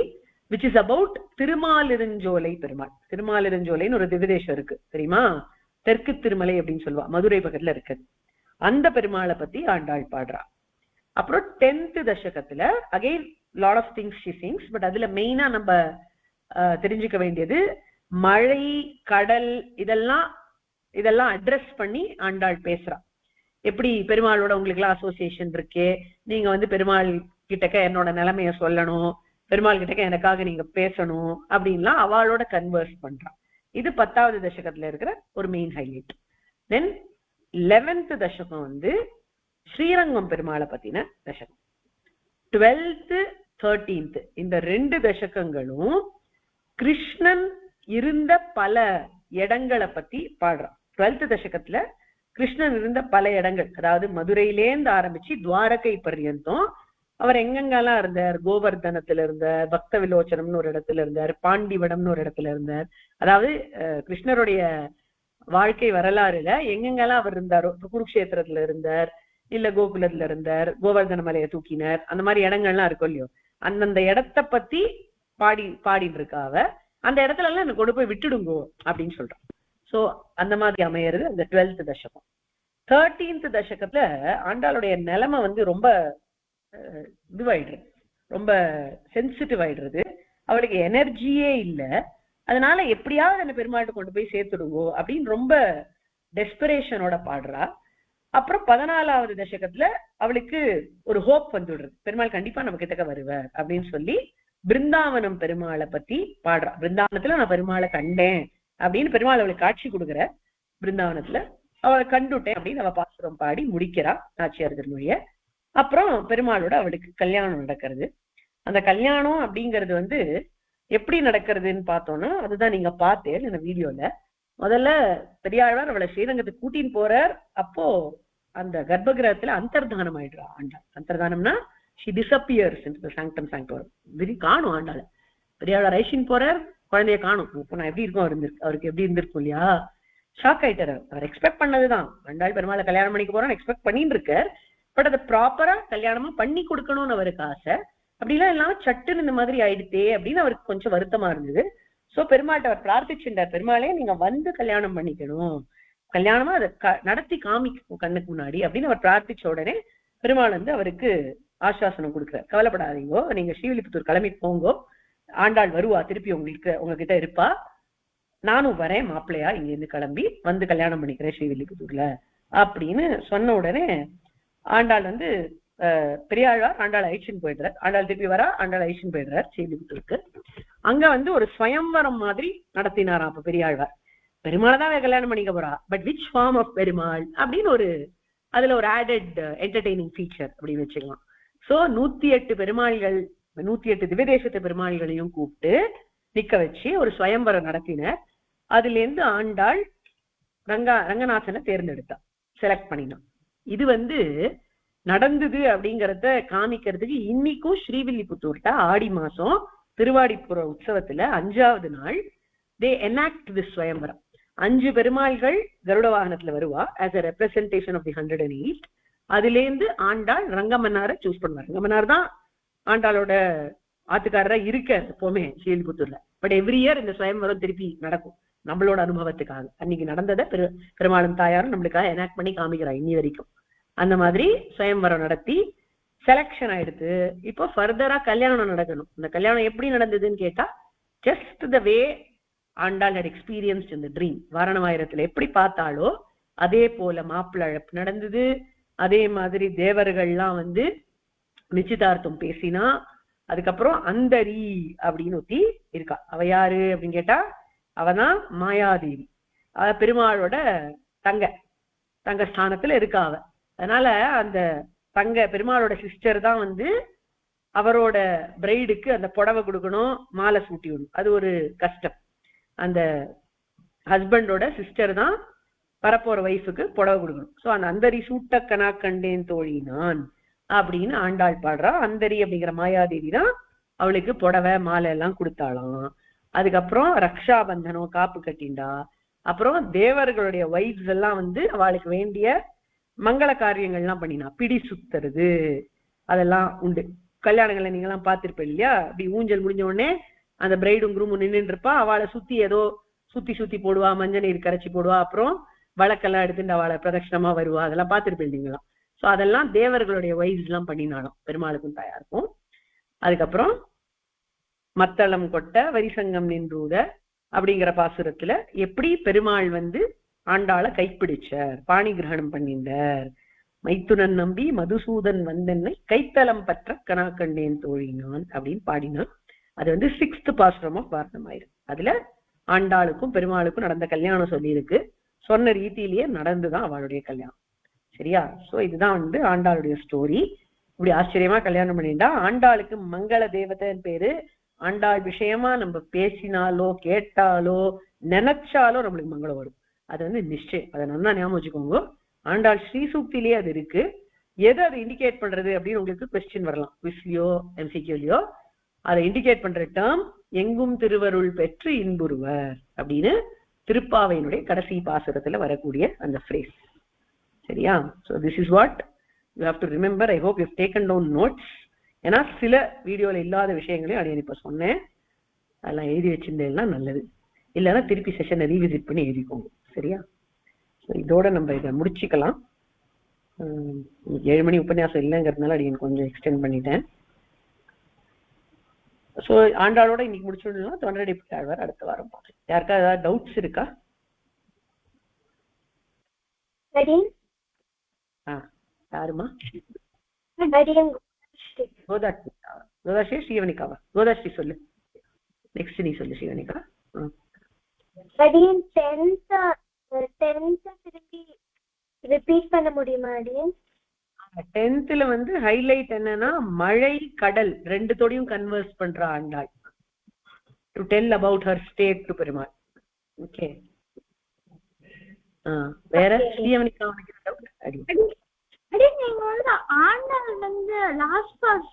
which is about Thirumalirunjolai Perumal. திருமாலிருஞ்சோலைன்னு ஒரு திவ்யதேசம் இருக்கு தெரியுமா, தெற்கு திருமலை அப்படின்னு சொல்லுவா, மதுரை பக்கத்துல இருக்கு. அந்த பெருமாளை பத்தி ஆண்டாள் பாடுறா. அப்புறம் 10th தசகத்துல again lot of things she sings. But அதுல மெயினா நம்ம தெரிஞ்சுக்க வேண்டியது மழை, கடல், இதெல்லாம் அட்ரஸ் பண்ணி ஆண்டாள் பேசுறா. எப்படி பெருமாளோட உங்களுக்கு எல்லாம் அசோசியேஷன் இருக்கே, நீங்க வந்து பெருமாள் கிட்டக்க என்னோட நிலைமைய சொல்லணும், பெருமாள் கிட்டக்க எனக்காக நீங்க பேசணும் அப்படின்லாம் அவளோட கன்வர்ஸ் பண்றான். இது 10வது தசகத்துல இருக்கிற ஒரு மெயின் ஹைலைட். தென் 11th தசகம் வந்து ஸ்ரீரங்கம் பெருமாளை பத்தின தசகம். 12th 13th இந்த 2 தசகங்களும் கிருஷ்ணன் இருந்த பல இடங்களை பத்தி பாடுறான். 12th தசகத்துல கிருஷ்ணன் இருந்த பல இடங்கள், அதாவது மதுரையிலேந்து ஆரம்பிச்சு துவாரகை பர்யந்தம் அவர் எங்கெங்கெல்லாம் இருந்தார்? கோவர்தனத்துல இருந்தார், பக்த விலோச்சனம்னு ஒரு இடத்துல இருந்தார், பாண்டிவடம்னு ஒரு இடத்துல இருந்தார். அதாவது கிருஷ்ணருடைய வாழ்க்கை வரலாறுல எங்கெங்கெல்லாம் அவர் இருந்தாரோ, குருக்ஷேத்திரத்துல இருந்தார், இல்ல கோகுலத்துல இருந்தார், கோவர்தன மலையை தூக்கினார், அந்த மாதிரி இடங்கள்லாம் இருக்கும் இல்லையோ, அந்தந்த இடத்த பத்தி பாடிட்டு இருக்காவ. அந்த இடத்துல எல்லாம் எனக்கு கொண்டு போய் விட்டுடுங்கோ அப்படின்னு சொல்றான். சோ அந்த மாதிரி அமையறது அந்த 12th தசகம். 13th தசகத்துல ஆண்டாளுடைய நிலைமை ரொம்ப இதுவாயிடுறது, ரொம்ப சென்சிட்டிவ் ஆயிடுறது. அவளுக்கு எனர்ஜியே இல்ல. அதனால எப்படியாவது அந்த பெருமாள்கிட்ட கொண்டு போய் சேர்த்துடுங்கோ அப்படின்னு ரொம்ப டெஸ்பிரேஷனோட பாடுறா. அப்புறம் 14வது தசகத்துல அவளுக்கு ஒரு ஹோப் வந்துடுறது, பெருமாள் கண்டிப்பா நம்ம கிட்டக்க வருவார் அப்படின்னு சொல்லி பிருந்தாவனம் பெருமாளை பத்தி பாடுறா. பிருந்தாவனத்துல நான் பெருமாளை கண்டேன் அப்படின்னு பெருமாள் அவளுக்கு காட்சி கொடுக்குற. பிருந்தாவனத்துல அவளை கண்டுட்டேன் அப்படின்னு அவ பாசுரம் பாடி முடிக்கிறா நாச்சியார் திருமொழிய. அப்புறம் பெருமாளோட அவளுக்கு கல்யாணம் நடக்கிறது. அந்த கல்யாணம் அப்படிங்கிறது எப்படி நடக்கிறதுன்னு பார்த்தோம்னா, அதுதான் நீங்க பார்த்தேன் இந்த வீடியோல. முதல்ல பெரியாழ்வார் அவளை ஸ்ரீரங்கத்துக்கு கூட்டின்னு போறார். அப்போ அந்த கர்ப்பகிரகத்துல அந்தர்தானம் ஆயிடுறா Andal. அந்தர்தானம்னா she disappears into the sanctum sanctorum. காணும் ஆண்டாள். பெரியாழ்வார் ஐஷின் போறார், குழந்தைய காணும். இப்போ நான் எப்படி இருக்கும் அவருக்கு எப்படி இருந்திருக்கும் இல்லையா? ஷாக் ஆயிட்டாரு. அவர் எக்ஸ்பெக்ட் பண்ணதுதான், ஆண்டாள் பெருமாளை கல்யாணம் பண்ணிக்க போறோம்னு எக்ஸ்பெக்ட் பண்ணிட்டு இருக்கார். பட் அதை ப்ராப்பரா கல்யாணமா பண்ணி கொடுக்கணும்னு அவருக்கு ஆசை. அப்படிலாம் இல்லாம சட்டுன்னு இந்த மாதிரி ஆயிடுத்தே அப்படின்னு அவருக்கு கொஞ்சம் வருத்தமா இருந்தது. சோ பெருமாள்கிட்ட அவர் பிரார்த்திச்சுட்டார், பெருமாளே நீங்க கல்யாணம் பண்ணிக்கணும், கல்யாணமா அதை நடத்தி காமிக்கும் கண்ணுக்கு முன்னாடி அப்படின்னு அவர் பிரார்த்திச்ச உடனே பெருமாள் அவருக்கு ஆஸ்வாசனம் கொடுக்குறார். கவலைப்படாதீங்கோ, நீங்க ஸ்ரீவில்லிபுத்தூர் கிளம்பி போங்கோ, ஆண்டாள் வருவா, திருப்பி உங்ககிட்ட இருப்பா, நானும் வரேன் மாப்பிள்ளையா இங்க இருந்து கிளம்பி கல்யாணம் பண்ணிக்கிறேன் ஸ்ரீவில்லிபுத்தூர்ல அப்படின்னு சொன்ன உடனே ஆண்டாள் பெரியாழ்வார் ஆண்டாள் ஐஷன் போயிடுறார். ஆண்டாள் திருப்பி வரா, ஆண்டாள் ஐஷன் போயிடுறார் ஸ்ரீவில்லிபுத்தூருக்கு. அங்க ஒரு ஸ்வயம்வரம் மாதிரி நடத்தினாராம். அப்ப பெரியாழ்வார் பெருமாளைதான் கல்யாணம் பண்ணிக்க போறா, but which form of Perumal அப்படின்னு அதுல ஒரு ஆடட் என்டர்டெய்னிங் ஃபீச்சர் அப்படின்னு வச்சுக்கலாம். சோ 108 பெருமாள்கள், 108 திவ்யதேசத்து பெருமாள்களையும் கூப்பிட்டு நிக்க வச்சு ஒரு ஸ்வயம்வரம் நடத்தினர். அதுல இருந்து ஆண்டாள் ரங்கநாதனை தேர்ந்தெடுத்தா, செலக்ட் பண்ணினான். இது நடந்தது அப்படிங்கறத காமிக்கிறதுக்கு இன்னைக்கும் ஸ்ரீவில்லிபுத்தூர்ல ஆடி மாசம் திருவாடிப்புற உற்சவத்துல 5வது நாள் they enact this ஸ்வயம்வரம். 5 பெருமாள்கள் கருட வாகனத்துல வருவா as a representation of the 108. அதுல இருந்து ஆண்டாள் ரங்கமன்னாரை சூஸ் பண்ணுவார். ரங்கமன்னார் தான் ஆண்டாளோட ஆத்துக்காரரா இருக்க எப்பவுமே ஸ்ரீவில்லிபுத்தூர்ல. பட் எவ்ரி இயர் இந்த ஸ்வயம்வரம் திருப்பி நடக்கும் நம்மளோட அனுபவத்துக்காக. அன்னைக்கு நடந்ததை பெருமாளும் தாயாரும் நம்மளுக்காக எனாக்ட் பண்ணி காமிக்கிறா இன்னி வரைக்கும். அந்த மாதிரி ஸ்வயம்வரம் நடத்தி செலக்ஷன் ஆயிடுத்து. இப்போ ஃபர்தரா கல்யாணம் நடக்கணும். இந்த கல்யாணம் எப்படி நடந்ததுன்னு கேட்டா, just the way Andal had experienced in the dream. வாரணமாயிரத்துல எப்படி பார்த்தாலோ அதே போல மாப்பிள்ளை அழைப்பு நடந்தது. அதே மாதிரி தேவர்கள்லாம் நிச்சயதார்த்தம் பேசினா. அதுக்கப்புறம் அந்தரி அப்படின்னு ஒத்தி இருக்கா. அவ யாரு அப்படின்னு கேட்டா, அவதான் மாயாதேவி. அவ பெருமாளோட தங்க ஸ்தானத்துல இருக்கா அவ. அதனால அந்த பெருமாளோட சிஸ்டர் தான் அவரோட பிரைடுக்கு அந்த புடவை கொடுக்கணும், மாலை சூட்டி விடணும். அது ஒரு கஷ்டம். அந்த ஹஸ்பண்டோட சிஸ்டர் தான் வரப்போற வைஃபுக்கு புடவை கொடுக்கணும். சோ அந்த அந்தரி சூட்ட கனா கண்டேன் தோழி நான் அப்படின்னு ஆண்டாள் பாடுறா. அந்தரி அப்படிங்கிற மாயாதேவி தான் அவளுக்கு புடவை மாலை எல்லாம் கொடுத்தாளாம். அதுக்கப்புறம் ரக்ஷாபந்தனம் காப்பு கட்டிண்டா. அப்புறம் தேவர்களுடைய வைஃப்ஸ் எல்லாம் அவளுக்கு வேண்டிய மங்கள காரியங்கள்லாம் பண்ணினா. பிடி சுத்துறது அதெல்லாம் உண்டு. கல்யாணங்களை நீங்க எல்லாம் பார்த்திருப்பேன் இல்லையா? அப்படி ஊஞ்சல் முடிஞ்ச உடனே அந்த பிரைடும் குரூமும் நின்றுட்டு இருப்பா. அவளை சுத்தி ஏதோ சுத்தி போடுவா, மஞ்சள் நீர் கரைச்சி போடுவா, அப்புறம் வழக்கெல்லாம் எடுத்துட்டு அவளை பிரதட்சணமா வருவா. அதெல்லாம் பார்த்திருப்பேன் இல்லைங்களா? சோ அதெல்லாம் தேவர்களுடைய வைஃப்ஸ் எல்லாம் பண்ணினாலும் பெருமாளுக்கும் தாயாருக்கும். அதுக்கப்புறம் மத்தளம் கொட்ட வரிசங்கம் நின்றூத அப்படிங்கிற பாசுரத்துல எப்படி பெருமாள் ஆண்டாளை கைப்பிடிச்சார், பாணி கிரகணம் பண்ணிண்டார். மைத்துனன் நம்பி மதுசூதன் வந்தென்னை கைத்தலம் பற்ற கனா கண்டேன் தோழினான் அப்படின்னு பாடினான். அது 6th பாசுரம் ஆஃப் வாரணமாயிரம். அதுல ஆண்டாளுக்கும் பெருமாளுக்கும் நடந்த கல்யாணம் சொல்லி இருக்கு. சொன்ன ரீதியிலேயே நடந்துதான் அவளுடைய கல்யாணம். சரியா? சோ இதுதான் ஆண்டாளுடைய ஸ்டோரி. இப்படி ஆச்சரியமா கல்யாணம் பண்ணிட்டா. ஆண்டாளுக்கு மங்கள தேவதைன்னு பேரு. ஆண்டாள் விஷயமா நம்ம பேசினாலோ கேட்டாலோ நினைச்சாலோ நம்மளுக்கு மங்களம் வரும். அது நிச்சயம். அதை நல்லா ஞாபகம் வச்சுக்கோங்க. ஆண்டாள் ஸ்ரீசூக்திலேயே அது இருக்கு. எது அதை இண்டிகேட் பண்றது அப்படின்னு உங்களுக்கு கொஸ்டின் வரலாம், குவிஸ்லயோ எம்சிக்யூலயோ. அதை இண்டிகேட் பண்ற டேர்ம் எங்கும் திருவருள் பெற்று இன்புறுவர் அப்படின்னு திருப்பாவையினுடைய கடைசி பாசுரத்துல வரக்கூடிய அந்த phrase. சரியா? so this is what you have to remember. I hope you have taken down notes. ஏன்னா சில வீடியோல இல்லாத விஷயங்களையும் அது இப்ப சொன்னேன், அதெல்லாம் எழுதி வச்சிருந்தேன்னா நல்லது. இல்லைன்னா திருப்பி செஷனை ரீவிசிட் பண்ணி எழுதிக்கோங்க. சரியா? இதோட நம்ம இதை முடிச்சுக்கலாம். 7 மணி உபன்யாசம் இல்லைங்கிறதுனால அது எனக்கு கொஞ்சம் எக்ஸ்டெண்ட் பண்ணிட்டேன். ஸோ ஆண்டாளோட இன்னைக்கு முடிச்சுடலாம். தொண்டரடிப்பு ஆழ்வார் அடுத்த வாரம் பார்க்கலாம். யாருக்கா ஏதாவது டவுட்ஸ் இருக்கா? யாருமா? கோதாஸ்ரீ ஸ்ரீவனிகாவா? கோதாஸ்ரீ சொல்லு, நெக்ஸ்ட் நீ சொல்லு ஸ்ரீவனிகா. ரிப்பீட் பண்ண முடியுமா? 10th வந்து ஹைலைட் என்னன்னா மழை கடல் ரெண்டுத்தோடையும் கன்வர்ஸ் பண்ற Andal, to tell about her state to Perumal. Okay, வேற ஸ்ரீவனிகா உனக்கு டவுட்? நீங்க வந்து ஆண்டாள் வந்து லாஸ்ட் பாஸ்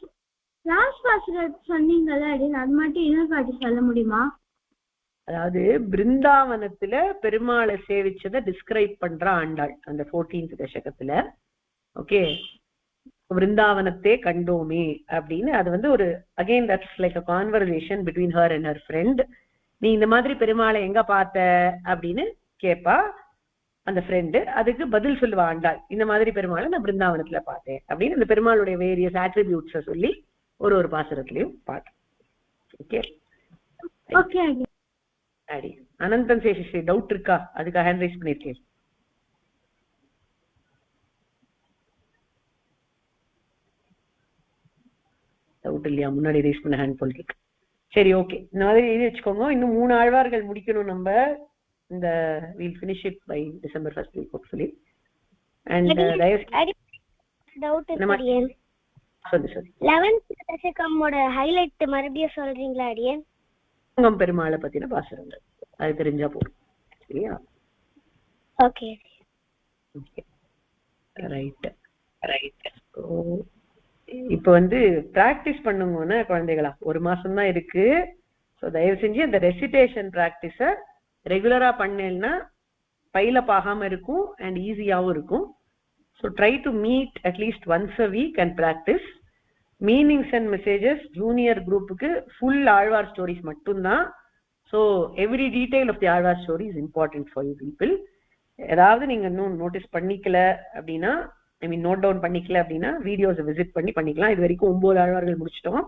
சொன்னீங்கல்ல, அது மட்டும் இன்னும் காட்டி சொல்ல முடியுமா? அதாவது பிருந்தாவனத்துல பெருமாளை சேவிச்சதை டிஸ்கிரைப் பண்ற ஆண்டாள் அந்த 14th தசகத்துல. ஓகே, பிருந்தாவனத்தே கண்டோமே அப்படின்னு அது வந்து ஒரு again that's like a conversation between her and her friend. நீ இந்த மாதிரி பெருமாளை எங்க பார்த்த அப்படின்னு கேட்பா அந்த ஃப்ரெண்டு. அதுக்கு பதில் சொல்லுவா ஆண்டாள், இந்த மாதிரி பெருமாளை நான் பிருந்தாவனத்துல பார்த்தேன் அப்படின்னு அந்த பெருமாளுடைய வேரியஸ் ஆட்ரிபியூட்ஸை சொல்லி ஒரு பாசுரத்திலையும் பார்த்தேன். Okay okay. அடி அனந்தன் சேஷி டவுட் இருக்கா? அதுக்காக ஹேண்ட் ரைஸ் பண்ணிருக்கேன். டவுட் இல்லையா? முன்னாடி ரைஸ் பண்ண ஹேண்ட் போல் இருக்கு. சரி, ஓகே, இந்த மாதிரி எழுதி வச்சுக்கோங்க. இன்னும் 3 ஆழ்வார்கள் முடிக்கணும் நம்ம. இந்த we'll finish it by December 1st week hopefully. And doubt அடியேன். சொல்லு. 11th தசகமோட ஹைலைட் மறுபடியும் சொல்றீங்களா அடியேன்? அங்கம் பெருமாளை பத்தின பாசுரங்கள் அது தெரிஞ்சா போதும். சரியா? Okay okay, right. இப்போ வந்து பிராக்டிஸ் பண்ணுங்கன்னா குழந்தைகளா, 1 மாசம் தான் இருக்கு. ஸோ தயவு செஞ்சு அந்த ரெசிடேஷன் ப்ராக்டிஸை ரெகுலரா பண்ணேன்னா பையில பாகாம இருக்கும் அண்ட் ஈஸியாகவும் இருக்கும். So try to meet at least once a week and practise. Meanings and messages junior குரூப்புக்கு ஃபுல் ஆழ்வார் ஸ்டோரிஸ் மட்டும்தான். So every detail of the Azhwar story is important for you people. ஏதாவது நீங்க இன்னும் நோட்டீஸ் பண்ணிக்கல அப்படின்னா, நோட் டவுன் பண்ணிக்கல அப்படின்னா வீடியோஸை விசிட் பண்ணிக்கலாம். இது வரைக்கும் 9 ஆழ்வார்கள் முடிச்சிட்டோம்.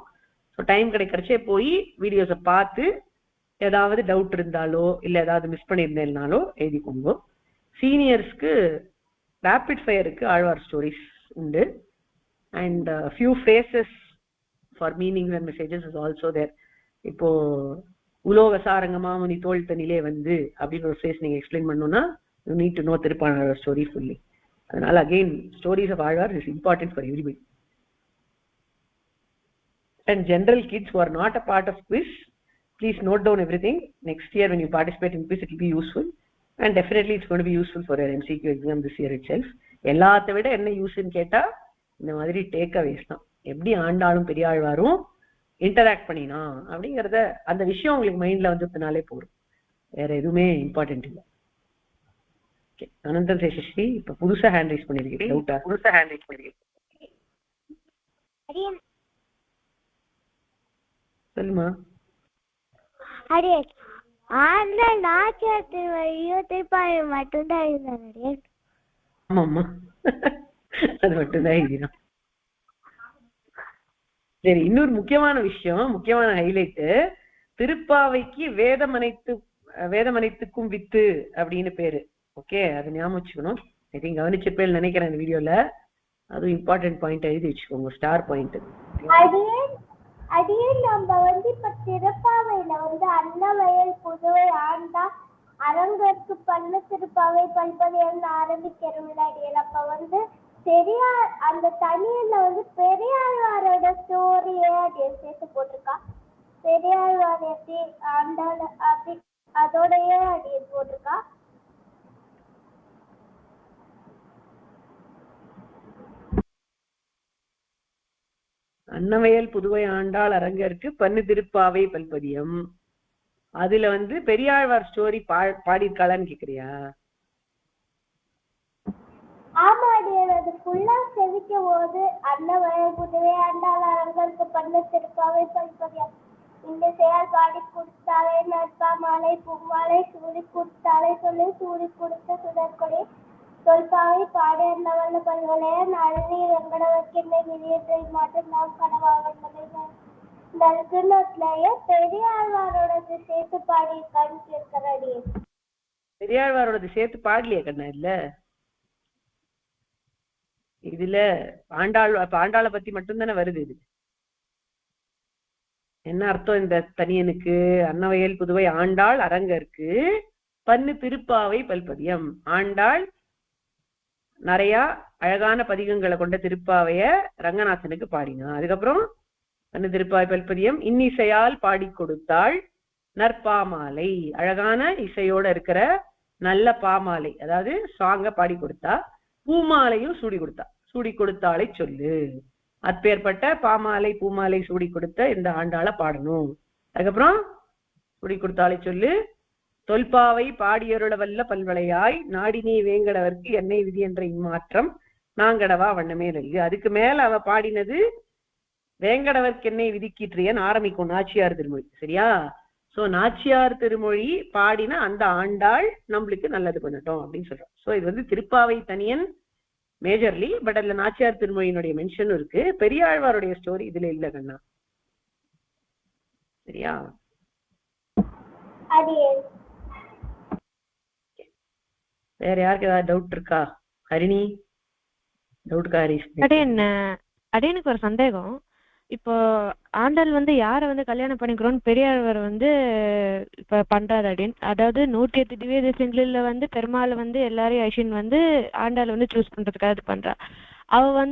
ஸோ டைம் கிடைக்கிறச்சே போய் வீடியோஸை பார்த்து ஏதாவது டவுட் இருந்தாலோ இல்லை ஏதாவது மிஸ் பண்ணியிருந்தேன்னாலோ எழுதிக்கோங்க. சீனியர்ஸ்க்கு ரேபிட் ஃபயருக்கு ஆழ்வார் ஸ்டோரிஸ் உண்டு. And few phrases for meanings and messages is also there. இப்போ உலோக சாரங்கமா முனி தோல் தனிலே வந்து அப்படின்னு ஒரு phrase நீங்க எக்ஸ்பிளைன் பண்ணணும்னா you need to know Tiruppanar story fully. அதனால again stories of Alvar is important for everybody. And general kids who are not a part of quiz, please note down everything. Next year when you participate in quiz it will be useful, and definitely it's going to be useful for your MCQ exam this year itself. எல்லாத்த விட என்ன யூஸ்ன்னு கேட்டா இந்த மாதிரி டேக் அவேஸ் தான். எப்படி ஆண்டாளும் பெரியாழ்வாரும் இன்டராக்ட் பண்ணினா அப்படிங்கறத அந்த விஷயம் உங்களுக்கு மைண்ட்ல வந்ததுனாலே போதும், வேற எதுவுமே இம்பார்ட்டன்ட் இல்லை. ஓகே, அனந்தன் சேஷஸ்ரீ இப்ப புதுசா ஹேண்ட் ரைஸ் பண்ணிருக்கீங்க. சொல்லுமா. ஆமாம்மா, அது மட்டும்தான் எழுதிடும். சரி, இன்னொரு முக்கியமான விஷயம், முக்கியமான ஹைலைட், திருப்பாவைக்கு வேதமனைத்துக்கும் வித்து அப்படின்னு பேரு. ஓகே, அது ஞாபகம் வச்சுக்கணும். ஐ திங்க் கவனிச்சிருப்பேன்னு நினைக்கிறேன் இந்த வீடியோல. அதுவும் இம்பார்ட்டன்ட் பாயிண்ட் எழுதி வச்சுக்கோங்க, ஸ்டார் பாயிண்ட். அடியே நம்ம வந்து இப்ப திருப்பாவையில வந்து அன்னவயல் புதுவை ஆண்டா அரங்கற்கு பண்ண திருப்பாவை பல்பதையல்னு ஆரம்பிக்கிறோம்ல அடியல். அப்ப வந்து பெரியார் அந்த தனியில வந்து பெரியாழ்வாரோட ஸ்டோரியே அடியே சேர்த்து போட்டிருக்கா. பெரியாழ்வார் எப்படி ஆண்டாள் அப்படி அதோடயே அடியே போட்டிருக்கா. அன்னவயல் புதுவை ஆண்டாள் அரங்கருக்கு பன்னு திருப்பாவை பல்பதியம். அதுல பெரியாழ்வார் ஸ்டோரி பாடியிருக்காளான்னு கேக்குறியா? ஆமா அடியேன், அது ஃபுல்லா செவிக்கும் போது அன்னவயல் புதுவை ஆண்டாள் அரங்கருக்கு பன்னு திருப்பாவை பல்பதியம். இந்த செயல் பாடி கொடுத்தாலே நட்பா மாலை பூமாலை சூடி கொடுத்தாலே சொல்லி சூடி கொடுத்த சுடற்கொடி தொல்பாவை பாடி அன்னவல்ல பல்வலைய நளினி வெங்கடவர்க்கென்னை விதியத்தை மாற்றம் நாம் கனவாக நல்குனத்திலேயே பெரியாழ்வாரோடது சேர்த்து பாடியிருக்கான்னு கேட்கிறடி. பெரியாழ்வாரோடது சேர்த்து பாடலையே கண்ணா? இல்ல, இதுல ஆண்டாளை பத்தி மட்டும்தானே வருது. இது என்ன அர்த்தம் இந்த தனியனுக்கு? அன்னவயல் புதுவை ஆண்டாள் அரங்கருக்கு பன்னு திருப்பாவை பல்பதியம். ஆண்டாள் நிறைய அழகான பதிகங்களை கொண்ட திருப்பாவைய ரங்கநாதனுக்கு பாடினா. அதுக்கப்புறம் பன்னு திருப்பாவை பல்பதியம் இன்னிசையால் பாடி கொடுத்தாள் நற்பாமாலை. அழகான இசையோட இருக்கிற நல்ல பாமாலை, அதாவது சாங்க பாடி கொடுத்தா. பூமாலையும் சூடி கொடுத்தாளை சொல்லு. அப்பேற்பட்ட பாமாலை பூமாலை சூடி கொடுத்த இந்த ஆண்டாளை பாடணும். அதுக்கப்புறம் சூடி கொடுத்தாளை சொல்லு. தொல்பாவை பாடியருள வல்ல பல்வளையாய் நாடினி வேங்கடவர்க்கு என்னை விதி என்ற இம்மாற்றம் நாங்கடவா வண்ணமே நல்கு. அதுக்கு மேல அவ பாடினது வேங்கடவர்க்கு என்னை விதிக்கிற்றியன் ஆரம்பிக்கும் நாச்சியார் திருமொழி. சரியா? சோ நாச்சியார் திருமொழி பாடின அந்த ஆண்டாள் நம்மளுக்கு நல்லது பண்ணட்டும் அப்படின்னு சொல்றோம். சோ இது திருப்பாவை தனியன் மேஜர்லி, பட் அதுல நாச்சியார் திருமொழியினுடைய மென்ஷன் இருக்கு. பெரியாழ்வாருடைய ஸ்டோரி இதுல இல்ல கண்ணா. சரியா? வேற யாருக்கு ஏதாவது டவுட் இருக்கா? ஹரிணி டவுட் இருக்கா? ஹரிஷ் அடையனுக்கு ஒரு சந்தேகம். இப்போ ஆண்டாள் யார கல்யாணம் பண்ணிக்கிறோம்னு பெரியாழ்வார் இப்ப பண்றாரு அப்படின்னு, அதாவது 108 திவ்ய தேசங்களில பெருமாள் எல்லாரையும் ஐஷின் ஆண்டாள் சூஸ் பண்றதுக்காக இது பண்றா. அவ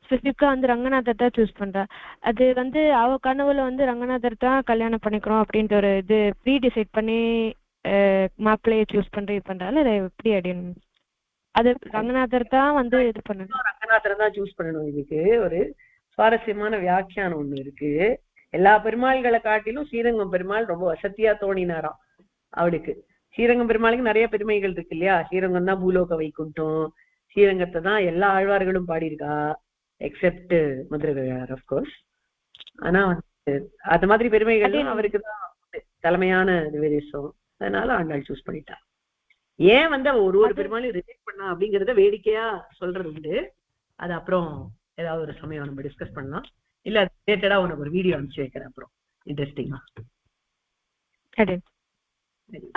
ஸ்பெசிபிக்கா ரங்கநாதர் தான் சூஸ் பண்றா. அது அவ கனவுல ரங்கநாதர் தான் கல்யாணம் பண்ணிக்கிறோம் அப்படின்ட்டு ஒரு இது ப்ரீ டிசைட் பண்ணி மாப்பிள்ளைய சூஸ் இது பண்றாள். அதை எப்படி அப்படின்னு? அது ரங்கநாதர் தான் இது பண்ணணும். ரங்கநாதர் தான் சூஸ் பண்ணணும். இதுக்கு ஒரு சுவாரஸ்யமான வியாக்கியானம் ஒண்ணு இருக்கு. எல்லா பெருமாள்களை காட்டிலும் ஸ்ரீரங்கம் பெருமாள் ரொம்ப வசதியா தோணினாராம் அவளுக்கு. ஸ்ரீரங்கம் பெருமாளுக்கு நிறைய பெருமைகள் இருக்கு இல்லையா? ஸ்ரீரங்கம் தான் பூலோக வைகுண்டம். ஸ்ரீரங்கத்தை தான் எல்லா ஆழ்வார்களும் பாடியிருக்கா, எக்ஸெப்ட் மதுரகவியார் ஆஃப்கோர்ஸ். ஆனா அந்த மாதிரி பெருமைகள்லாம் அவருக்குதான் தலைமையான திவ்யதேசம். அதனால ஆண்டாள் சூஸ் பண்ணிட்டா. ஏன் அவ ஒரு பெருமாளையும் ரிஜெக்ட் பண்ணா அப்படிங்கறத வேடிக்கையா சொல்றது உண்டு. அது அப்புறம் ஏதாவது ஒரு சமயம் நம்ம டிஸ்கஸ் பண்ணலாம். இல்ல ரிலேட்டடா உனக்கு ஒரு வீடியோ அனுப்பிச்சு வைக்கிறேன் அப்புறம் இன்ட்ரெஸ்டிங்கா.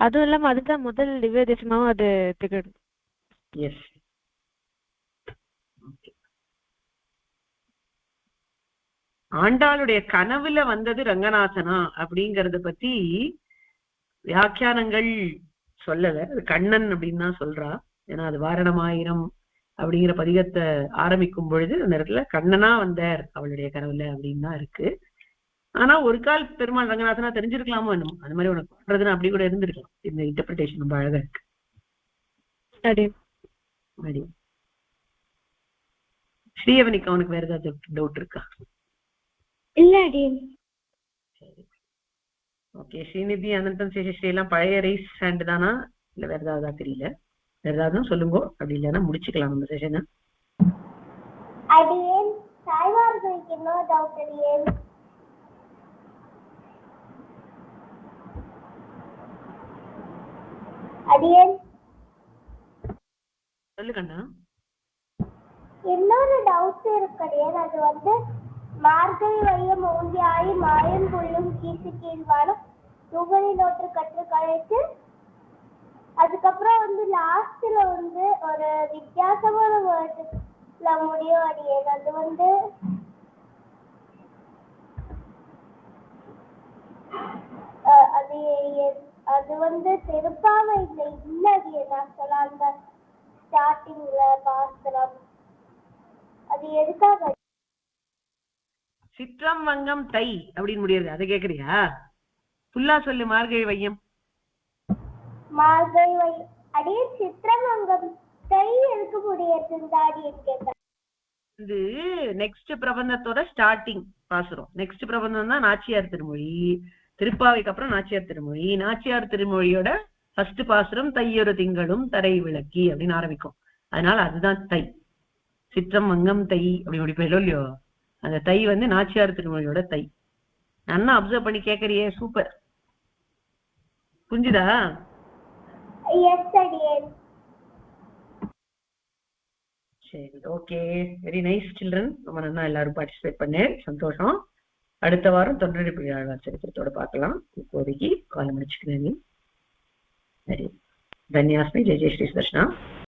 அதுவும் இல்லாம அதுதான் முதல் திவ்ய தேசமாவும் அது திகழும். எஸ். ஆண்டாளுடைய கனவுல வந்தது ரங்கநாதனா அப்படிங்கறத பத்தி வியாக்கியானங்கள் சொல்லல. அது கண்ணன் அப்படின்னு தான் சொல்றா. ஏன்னா அது வாரணமாயிரம் அப்படிங்கிற பதிகத்தை ஆரம்பிக்கும் பொழுது அந்த இடத்துல கண்ணனா வந்தார் அவளுடைய கனவுல அப்படின்னு தான் இருக்கு. ஆனா ஒரு கால் பெருமாள் ரங்கநாதனா தெரிஞ்சிருக்கலாமோ என்னமோ, அந்த மாதிரி உனக்கு பண்றதுன்னு அப்படி கூட இருந்திருக்கலாம். இந்த இன்டர்பிரிட்டேஷன் ரொம்ப அழகா இருக்கு. ஸ்ரீயவனிக்கு அவனுக்கு வேற ஏதாவது டவுட் இருக்கா? இல்ல. சரி, ஓகே. ஸ்ரீநிதி அனந்தன் சேஷஸ்ரீ எல்லாம் பழைய ரைஸ் ஹேண்ட் தானா இல்ல வேற ஏதாவது தெரியல? வேற ஏதாவது சொல்லுங்க, அப்படி இல்லைன்னா முடிச்சுக்கலாம் நம்ம செஷனை. அடியேன் சாய்வார்களுக்கு இன்னொரு டவுட் அடியேன். அடியேன் சொல்லு கண்ணா. இன்னொரு டவுட் இருக்கு அடியேன். அது மார்கழி வையம் ஓங்கி ஆயி மாயம் புள்ளும் கீசு கீழ்வானும் தூகலி நோற்று கற்று கழித்து அதுக்கப்புறம் லாஸ்ட்ல ஒரு வித்தியாசமான வேர்ட்ல முடியும் அடியேன். அது திருப்பாவை இல்ல அடியேன். ஆக்சுவலா அந்த ஸ்டார்டிங்ல பாஸ்திரம் அது எதுக்காக? சிற்றம் வங்கம் தை அப்படின்னு முடியாது, அதை கேக்குறியா? ஃபுல்லா சொல்லு. மார்கழி வையம். மார்கழி வையம் அடியே சித்திரமங்கம் தை எதுக்கு முடியாது? இது நெக்ஸ்ட் பிரபந்தத்தோட ஸ்டார்டிங் பாசுரம். நெக்ஸ்ட் பிரபந்தம் தான் நாச்சியார் திருமொழி. திருப்பாவைக்கு அப்புறம் நாச்சியார் திருமொழி. நாச்சியார் திருமொழியோட ஃபர்ஸ்ட் பாசுரம் தையொரு திங்களும் தரை விளக்கி அப்படின்னு ஆரம்பிக்கும். அதனால அதுதான் தை. சிற்றம் மங்கம் தை அப்படி முடிப்போம் இல்லையோ, அந்த தை வந்து நாச்சியார் திருமொழியோட தை. நல்லா அப்சர்வ் பண்ணி கேக்குறியே, சூப்பர். புரிஞ்சுதா? எஸ் அடியே. சரி, ஓகே, வெரி நைஸ் சில்ட்ரன். ரொம்ப நல்லா எல்லாரும் பார்ட்டிசிபேட் பண்ணு, சந்தோஷம். அடுத்த வாரம் தொண்டரடிப்பு ஆழ்வார் சரித்திரத்தோட பார்க்கலாம். இப்போதைக்கு கால் முடிச்சுக்கிறேன். சரி, தன்யாஸ்மி. ஜெய் ஜெய் ஸ்ரீ கிருஷ்ணா.